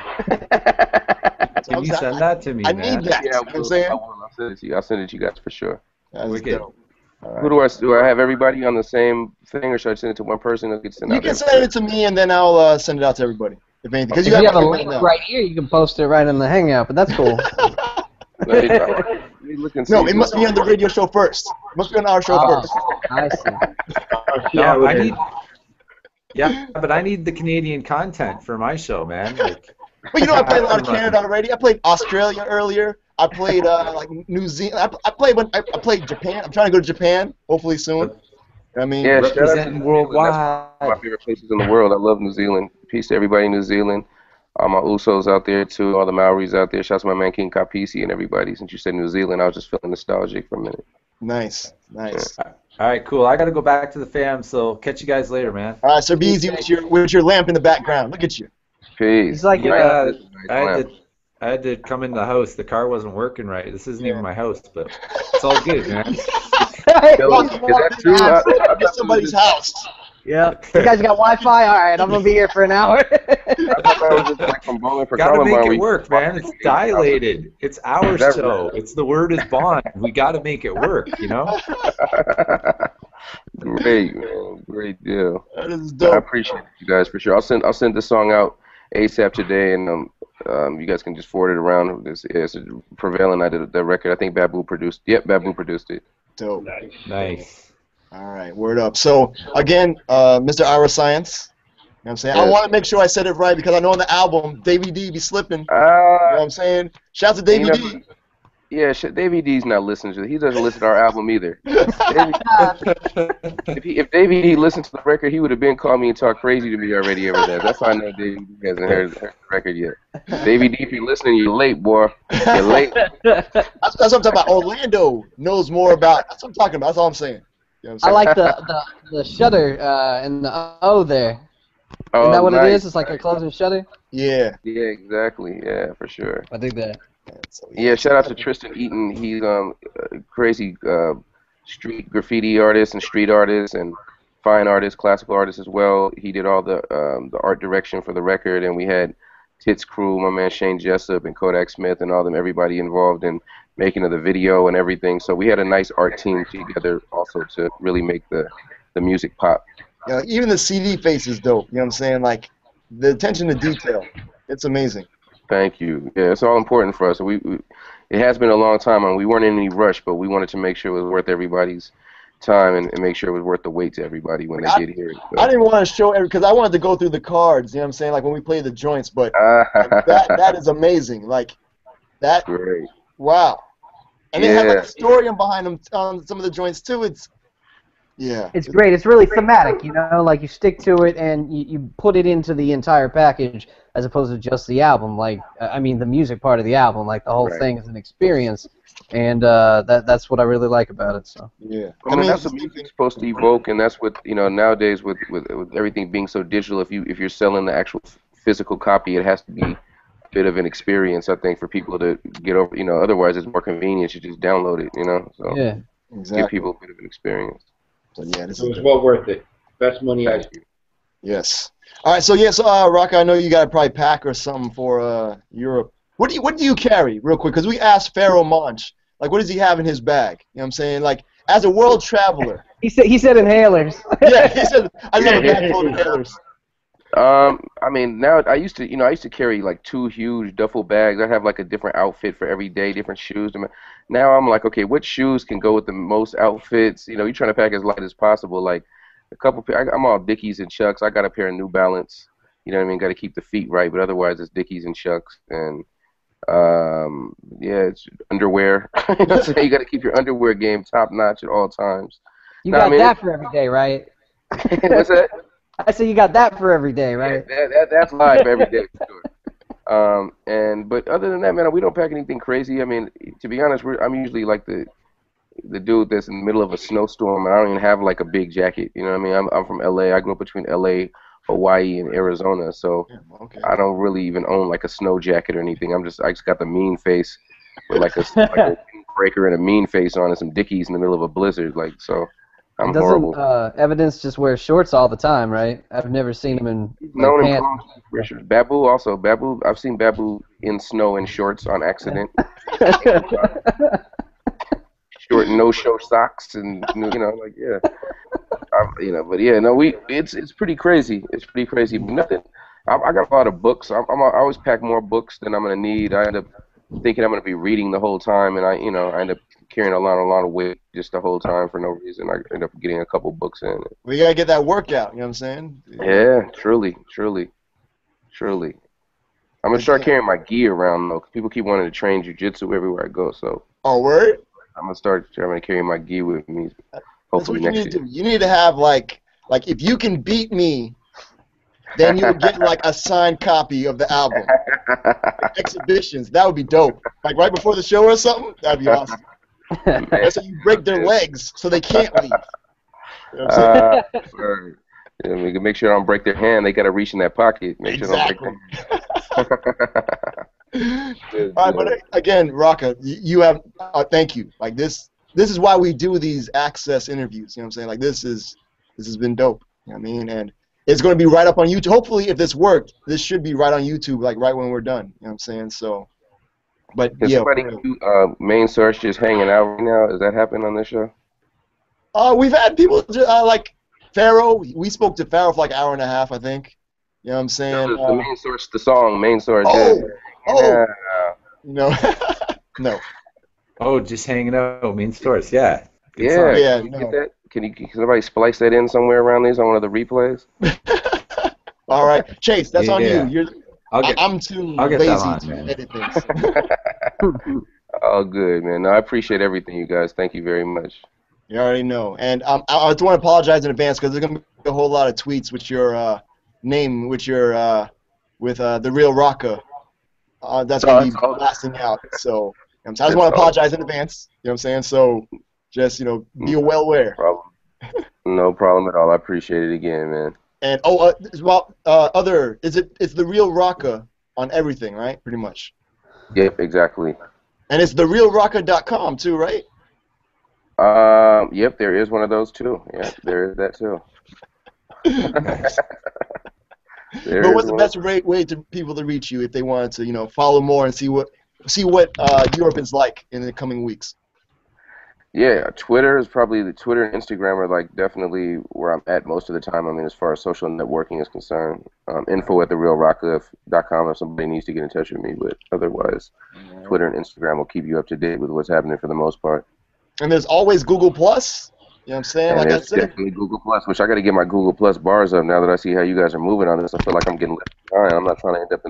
Can you send that to me, I man? need that. Yeah, You know what I'm saying? I'll send it to you. I'll send it to you guys for sure. Wicked. Who do I have everybody on the same thing, or should I send it to one person? That gets sent You out can send it to me, and then I'll send it out to everybody. If anything, because If you have a link right here, you can post it right in the Hangout, but that's cool. No, it must be on the radio show first. It must be on our show first. I see. Yeah, but I need the Canadian content for my show, man. Like, Well, you know, I played a lot of Canada already. I played Australia earlier. I played like New Zealand. I played Japan. I'm trying to go to Japan, hopefully soon. I mean, yeah, representing worldwide. That's one of my favorite places in the world. I love New Zealand. Peace to everybody in New Zealand. All my Usos out there too. All the Maoris out there. Shouts to my man King Kapisi and everybody. Since you said New Zealand, I was just feeling nostalgic for a minute. nice. All right, cool. I got to go back to the fam, so catch you guys later, man. All right, Sir Beezy with your lamp in the background. Look at you. Peace. He's like, I had to come in the house. The car wasn't working right. This isn't even my house, but it's all good, man. Is that true? It's somebody's house. Yeah. You guys got Wi-Fi? All right, I'm gonna be here for an hour. I thought that was just like from Bowling for Gotta Columbine. make it work, man. It's dilated. It's our show. It's the word is bond. We got to make it work, you know? Great, man. Great deal. That is I dope. appreciate you guys for sure. I'll send the song out ASAP today, and you guys can just forward it around. It's Prevailing. I did the record. I think Babu produced. Yep, Babu produced it. Dope. Nice. All right, word up. So again, Mr. Iriscience. You know what I'm saying? I want to make sure I said it right because I know on the album, Davey D be slipping. You know what I'm saying? Shout out to Davey D. Yeah, Davey D's not listening to it. He doesn't listen to our album either. If Davey D listened to the record, he would have been called me and talked crazy to me already over there. That's why I know Davey D hasn't heard the record yet. Davey D, if you're listening, you're late, boy. You're late. That's what I'm talking about. Orlando knows more about. That's what I'm talking about. That's all I'm saying. You know what I'm I saying? like the shutter and the O there. Oh, Isn't that what nice. it is? It's like a closing shutter? Yeah. Yeah, exactly. Yeah, for sure. I think that. So, Yeah, shout out to Tristan Eaton. He's a crazy street graffiti artist and street artist and fine artist, classical artist as well. He did all the art direction for the record, and we had Tits Crew, my man Shane Jessup and Kodak Smith and all them, everybody involved in making of the video and everything. So we had a nice art team together also to really make the music pop. You know, even the CD face is dope. You know what I'm saying? Like the attention to detail, it's amazing. Thank you. Yeah, it's all important for us. It has been a long time, and we weren't in any rush, but we wanted to make sure it was worth everybody's time and make sure it was worth the wait to everybody when they get here. So. I didn't want to show because I wanted to go through the cards. You know what I'm saying? Like when we play the joints, but like, that is amazing. Like that. Great. Wow. And they have like a story behind them on some of the joints too. It's great. It's really thematic, you know, like you stick to it and you put it into the entire package as opposed to just the album. Like, I mean, the music part of the album, like the whole thing is an experience, and that's what I really like about it. So yeah, I mean that's what music's supposed to evoke, and that's what nowadays with everything being so digital. If you're selling the actual physical copy, it has to be a bit of an experience, I think, for people to get over. Otherwise it's more convenient. You just download it, So yeah, exactly. Give people a bit of an experience. So yeah, it was well worth it. Best money I spent. Yes. All right. So Rakaa, I know you got to probably pack or something for Europe. What do you carry, real quick? Because we asked Pharaoh Monch, like, what does he have in his bag? You know what I'm saying? Like, as a world traveler. he said inhalers. Yeah, he said I have a bag full of inhalers. I mean, now I used to carry like 2 huge duffel bags. I have like a different outfit for every day, different shoes. Now I'm like, okay, what shoes can go with the most outfits? You're trying to pack as light as possible. Like a couple, I'm all Dickies and Chucks. I got a pair of New Balance. You know what I mean? Got to keep the feet right, but otherwise it's Dickies and Chucks. And it's underwear. You got to keep your underwear game top notch at all times. You got that for every day, right? What's that? I said you got that for every day, right? Yeah, that's live every day for sure. But other than that, man, we don't pack anything crazy. I mean, to be honest, I'm usually like the dude that's in the middle of a snowstorm, and I don't even have like a big jacket. You know what I mean? I'm from LA. I grew up between LA, Hawaii, and Arizona, so I don't really even own like a snow jacket or anything. I just got the mean face with like a breaker and a mean face on and some Dickies in the middle of a blizzard, like so. I'm horrible. Evidence just wear shorts all the time, right? I've never seen him in pants. Babu also. I've seen Babu in snow in shorts on accident. Short no-show socks and but it's pretty crazy. It's pretty crazy. But nothing. I got a lot of books. I always pack more books than I'm gonna need. I end up thinking I'm gonna be reading the whole time, and I end up carrying a lot of weight just the whole time for no reason. I end up getting a couple books in. We gotta get that workout. You know what I'm saying? Yeah, truly. I'm gonna start carrying my gi around though. 'Cause people keep wanting to train jujitsu everywhere I go. So. Oh, word? I'm gonna carry my gi with me. Hopefully next year. You need to have like if you can beat me, then you'll get like a signed copy of the album. Exhibitions, that would be dope. Like right before the show or something, that'd be awesome. So you break their legs so they can't leave. You know what I'm saying? We can make sure I don't break their hand. They gotta reach in that pocket. Make sure I don't break their All right, but again, Rakaa, you have thank you. Like this is why we do these access interviews. You know what I'm saying? Like this has been dope. You know what I mean? And it's going to be right up on YouTube. Hopefully, if this worked, this should be right on YouTube, like right when we're done. You know what I'm saying? So, but Can somebody do main source just hanging out right now? Does that happen on this show? We've had people like Pharaoh. We spoke to Pharaoh for like an hour and a half, I think. You know what I'm saying? The main source, the song, main source. No. No. Oh, just hanging out, main source. Yeah. Good Yeah. song. Yeah. Can you get that? Can somebody splice that in somewhere around these on one of the replays? All right, Chase, that's on you. I'm too lazy on, to edit things. All good, man. No, I appreciate everything, you guys. Thank you very much. You already know. And I want to apologize in advance because there's going to be a whole lot of tweets with your name, with the real Rakaa. That's going to be blasting out. So I just want to apologize in advance. You know what I'm saying? So just, be well aware. No problem at all. I appreciate it again, man. And it's the real Rakaa on everything, right? Pretty much. Yep, exactly. And it's therealrakaa.com too, right? Yep, there is one of those too. Yeah, there is that too. But what's the best way to people to reach you if they wanted to, follow more and see what Europe is like in the coming weeks? Yeah, Twitter and Instagram are like definitely where I'm at most of the time. I mean, as far as social networking is concerned, info@therealrakaa.com if somebody needs to get in touch with me. But otherwise, Twitter and Instagram will keep you up to date with what's happening for the most part. And there's always Google Plus. You know what I'm saying? And like there's definitely Google Plus, which I got to get my Google Plus bars up now that I see how you guys are moving on this. I feel like I'm getting left behind. I'm not trying to end up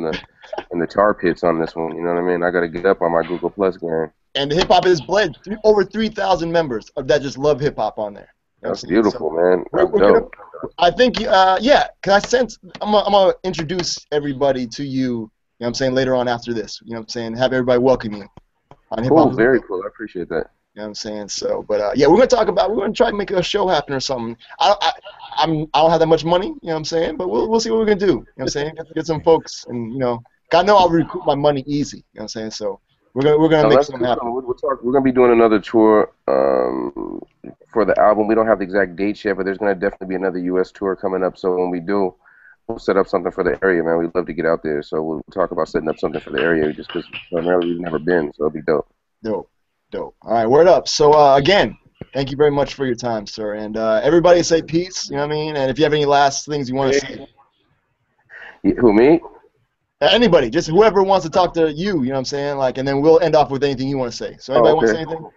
in the tar pits on this one. You know what I mean? I got to get up on my Google Plus game. And Hip Hop is Bled. Over 3,000 members that just love hip hop on there. That's beautiful, man. I think, yeah, because I'm gonna introduce everybody to you. You know what I'm saying, later on after this. You know what I'm saying, have everybody welcome you on Hip Hop. Cool, very cool. I appreciate that. You know what I'm saying? So, but yeah, we're gonna try to make a show happen or something. I don't have that much money. You know what I'm saying? But we'll see what we can do. You know what I'm saying? Get some folks, and I know I'll recoup my money easy. You know what I'm saying? So we're gonna make something happen. We're gonna be doing another tour for the album. We don't have the exact dates yet, but there's gonna definitely be another U.S. tour coming up. So when we do, we'll set up something for the area, man. We'd love to get out there. So we'll talk about setting up something for the area, just because primarily we've never been. So it'll be dope. Dope. All right, word up. So again, thank you very much for your time, sir. And everybody say peace. You know what I mean? And if you have any last things you want to say. Who, me? Anybody, just whoever wants to talk to you. You know what I'm saying? Like, and then we'll end off with anything you want to say. So anybody want to say anything?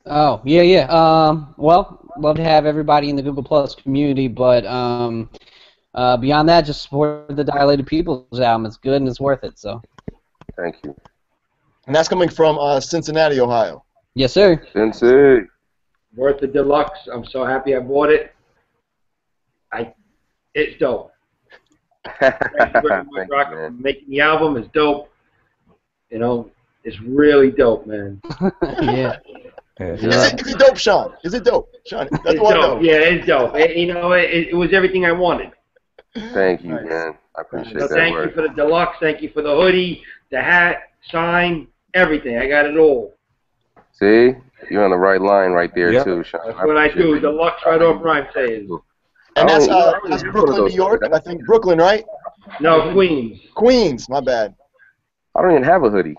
Oh yeah. Well, love to have everybody in the Google Plus community, but beyond that, just support the Dilated Peoples album. It's good and it's worth it. So. Thank you. And that's coming from Cincinnati, Ohio. Yes, sir. Cincy. Worth the deluxe. I'm so happy I bought it. It's dope. Thank you very much, Rock, for making the album. It's dope. It's really dope, man. Yeah. Is it dope, Sean? Is it dope, Sean? That's what I know. Yeah, it's dope. It was everything I wanted. Thank you, man. I appreciate that. Thank you for the deluxe. Thank you for the hoodie, the hat, sign, everything. I got it all. See? You're on the right line right there, too, Sean. That's what I do. Deluxe right off Rhymesayers. And that's Brooklyn, New York? I think Brooklyn, right? No, Queens. Queens, my bad. I don't even have a hoodie.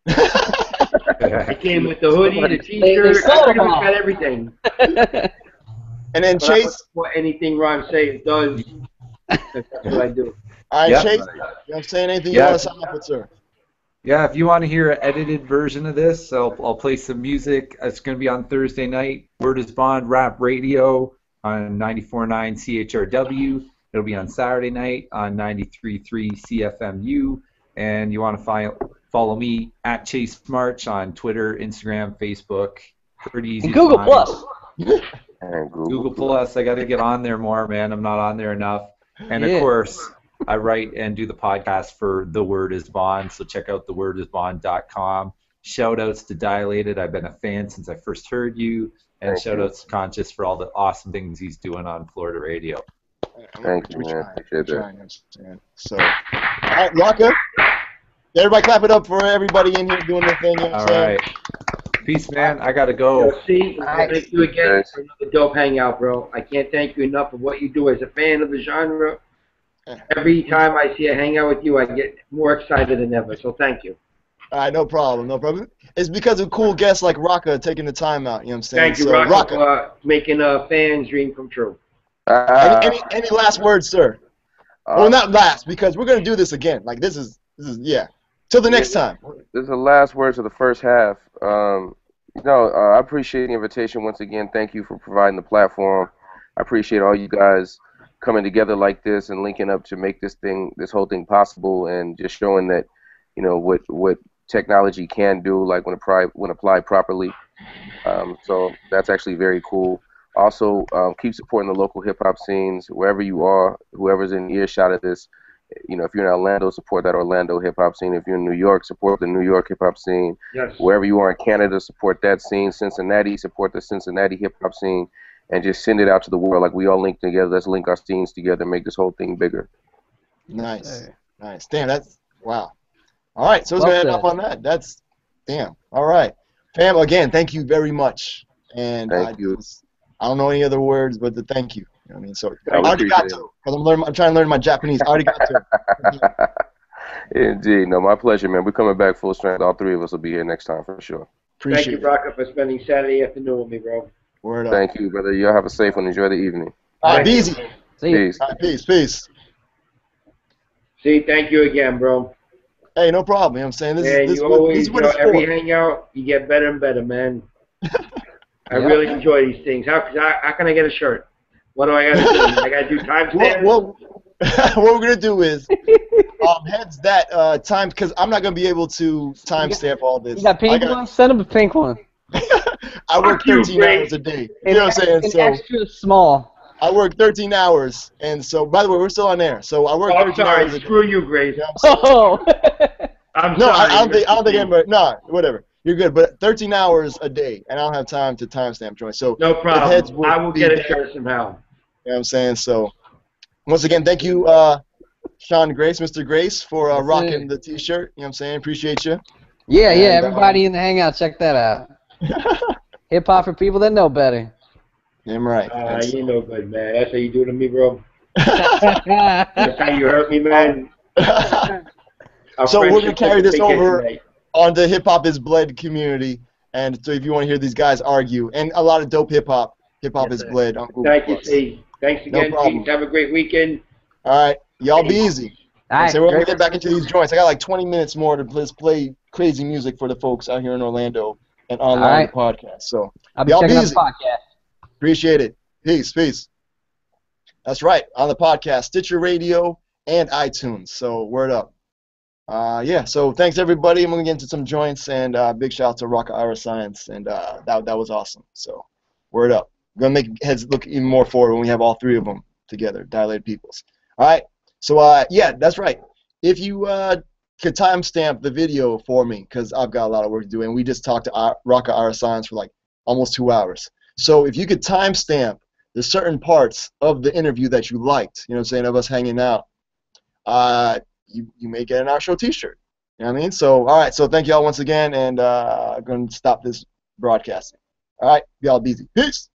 I came with the hoodie, the T-shirt. I pretty much got everything. And then Chase? What anything Rhymesayers does, that's what I do. All right, Chase, you want to say anything you want to sign up with, sir? Yeah, if you want to hear an edited version of this, I'll play some music. It's going to be on Thursday night. Word is Bond Rap Radio on 94.9 CHRW. It'll be on Saturday night on 93.3 CFMU. And you want to follow me at Chase March on Twitter, Instagram, Facebook. Pretty easy. And Google Plus. Google Plus. I got to get on there more, man. I'm not on there enough. And of course, I write and do the podcast for The Word is Bond, so check out thewordisbond.com. Shout-outs to Dilated. I've been a fan since I first heard you. And shout-outs to Conscious for all the awesome things he's doing on Florida radio. Thank you, man. Appreciate that. So, all right, Rakaa. Everybody clap it up for everybody in here doing their thing. You know what I'm saying? Right. Peace, man. I got to go. See, thank you again for another dope hangout, bro. I can't thank you enough for what you do as a fan of the genre. Every time I see a hangout with you, I get more excited than ever. So thank you. All right, no problem. It's because of cool guests like Rakaa taking the time out. You know what I'm saying? Thank you, Rakaa, for making a fan's dream come true. Any last words, sir? Well, not last, because we're gonna do this again. Like this is Till the next time. This is the last words of the first half. I appreciate the invitation once again. Thank you for providing the platform. I appreciate all you guys coming together like this and linking up to make this whole thing possible, and just showing that, what technology can do, like when applied properly. So that's actually very cool. Also, keep supporting the local hip hop scenes wherever you are, whoever's in earshot of this. If you're in Orlando, support that Orlando hip hop scene. If you're in New York, support the New York hip hop scene. Yes. Wherever you are in Canada, support that scene. Cincinnati, support the Cincinnati hip hop scene. and just send it out to the world. Like, we all link together. Let's link our scenes together, make this whole thing bigger. Nice. Nice. Damn, that's wow. All right, so let's go ahead off on that. That's damn. All right, fam. Again, thank you very much. And Thank you. I don't know any other words, but the thank you. You know what I mean? So I appreciate arigato, because I'm trying to learn my Japanese. Arigato. Indeed. No, my pleasure, man. We're coming back full strength. All three of us will be here next time for sure. Appreciate Thank you, Rakaa, for spending Saturday afternoon with me, bro. Word up. Thank you, brother. Y'all have a safe one. Enjoy the evening. All right, be easy. See you. Peace. All right, peace, peace. See, thank you again, bro. Hey, no problem. You know what I'm saying? And This you is what always, it's every for. hangout, you get better and better, man. I really enjoy these things. How can I get a shirt? What do I got to do? I got to do timestamps? What we're going to do is, heads that time, because I'm not going to be able to timestamp all this. You got pink one? Send him a pink one. I work 13 hours a day. You know what I'm saying? So extra small. I work 13 hours, and so, by the way, we're still on there. So I work 13 hours a day. Screw you, Grace. You know what I'm saying? Oh. I'm No, sorry. I don't think anybody. No, whatever. You're good, but 13 hours a day, and I don't have time to timestamp join. So No heads problem. I will be get a there. shirt somehow. You know what I'm saying? So once again, thank you, Sean Grace, Mr. Grace, for rocking the T-shirt. You know what I'm saying? Appreciate you. Yeah, And, everybody in the hangout, check that out. Hip hop for people that know better. Damn right. You know good, man. That's how you do to me, bro. That's how you hurt me, man. So we're gonna carry this over tonight. on the Hip Hop Is Bled community, and so if you want to hear these guys argue, and a lot of dope hip hop is bled on Google. Thank you, Steve. Thanks again, problem. Steve. Have a great weekend. All right, y'all be easy. All right, So we're gonna great. get back into these joints. I got like 20 minutes more to just play crazy music for the folks out here in Orlando and online podcast. So I'll be y'all checking be out the easy. podcast. Appreciate it. Peace, peace. That's right, on the podcast, Stitcher Radio and iTunes. So word up. Yeah, so thanks everybody. I'm gonna get into some joints, and big shout out to Rakaa Iriscience, and that was awesome. So word up. I'm gonna make heads look even more forward when we have all three of them together. Dilated Peoples. All right. So yeah, that's right. If you could timestamp the video for me, because I've got a lot of work to do, and we just talked to Rakaa Iriscience for like almost 2 hours. So if you could timestamp the certain parts of the interview that you liked, you know what I'm saying, of us hanging out, you may get an Our Show T-shirt. You know what I mean? So, all right. So thank y'all once again, and I'm going to stop this broadcasting. All right. Y'all be easy. Peace.